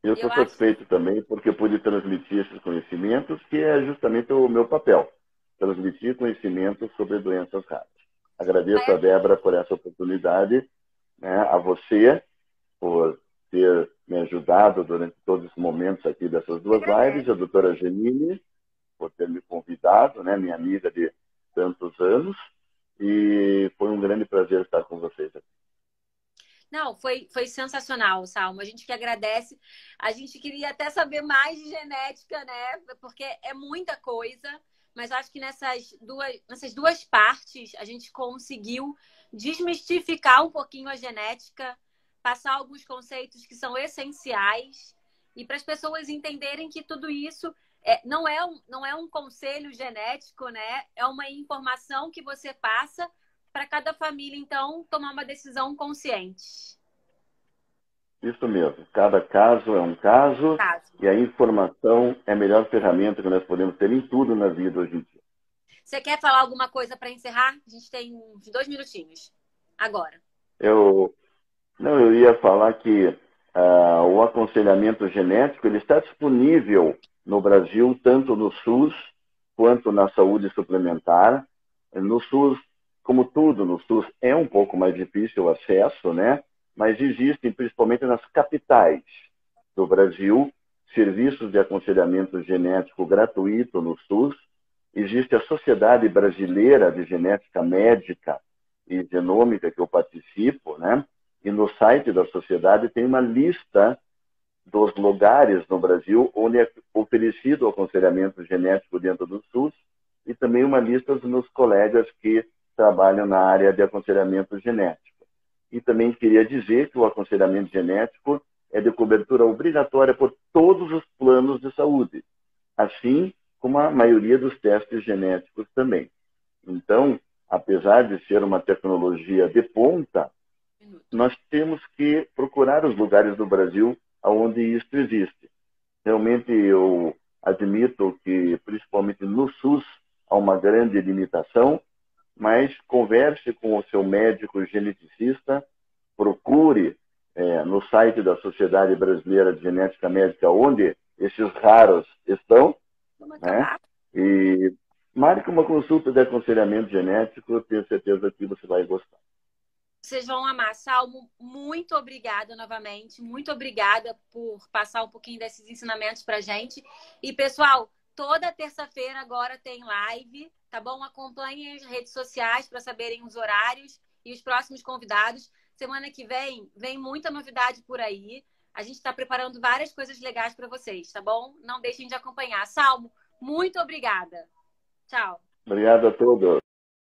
eu Eu estou acho. satisfeito também porque pude transmitir esses conhecimentos, que é justamente o meu papel, transmitir conhecimentos sobre doenças raras. Agradeço a Débora por essa oportunidade, né, a você por ter me ajudado durante todos os momentos aqui dessas Que 2 lives, agradece. a doutora Janine por ter me convidado, né, minha amiga de tantos anos, e foi um grande prazer estar com vocês aqui. Não, foi sensacional, Salmo. A gente que agradece. A gente queria até saber mais de genética, né? Porque é muita coisa. Mas acho que nessas duas partes a gente conseguiu desmistificar um pouquinho a genética, passar alguns conceitos que são essenciais e para as pessoas entenderem que tudo isso não é um conselho genético, né? É uma informação que você passa para cada família, então, tomar uma decisão consciente. Isso mesmo. Cada caso é um caso Caso. e a informação é a melhor ferramenta que nós podemos ter em tudo na vida hoje em dia. Você quer falar alguma coisa para encerrar? A gente tem uns 2 minutinhos. Agora. Eu ia falar que o aconselhamento genético ele está disponível no Brasil, tanto no SUS quanto na saúde suplementar. No SUS, como tudo no SUS, é um pouco mais difícil o acesso, né? Mas existem, principalmente nas capitais do Brasil, serviços de aconselhamento genético gratuito no SUS. Existe a Sociedade Brasileira de Genética Médica e Genômica, que eu participo, né? E no site da sociedade tem uma lista dos lugares no Brasil onde é oferecido o aconselhamento genético dentro do SUS e também uma lista dos meus colegas que trabalham na área de aconselhamento genético. E também queria dizer que o aconselhamento genético é de cobertura obrigatória por todos os planos de saúde, assim como a maioria dos testes genéticos também. Então, apesar de ser uma tecnologia de ponta, nós temos que procurar os lugares do Brasil onde isso existe. Realmente, eu admito que, principalmente no SUS, há uma grande limitação, mas converse com o seu médico geneticista, procure no site da Sociedade Brasileira de Genética Médica onde esses raros estão, Vamos né? acabar? E marque uma consulta de aconselhamento genético, eu tenho certeza que você vai gostar. Vocês vão amar. Salmo, muito obrigada novamente. Muito obrigada por passar um pouquinho desses ensinamentos pra gente. E, pessoal, toda terça-feira agora tem live, tá bom? Acompanhem as redes sociais para saberem os horários e os próximos convidados. Semana que vem muita novidade por aí. A gente está preparando várias coisas legais para vocês, tá bom? Não deixem de acompanhar. Salmo, muito obrigada. Tchau. Obrigado a todos.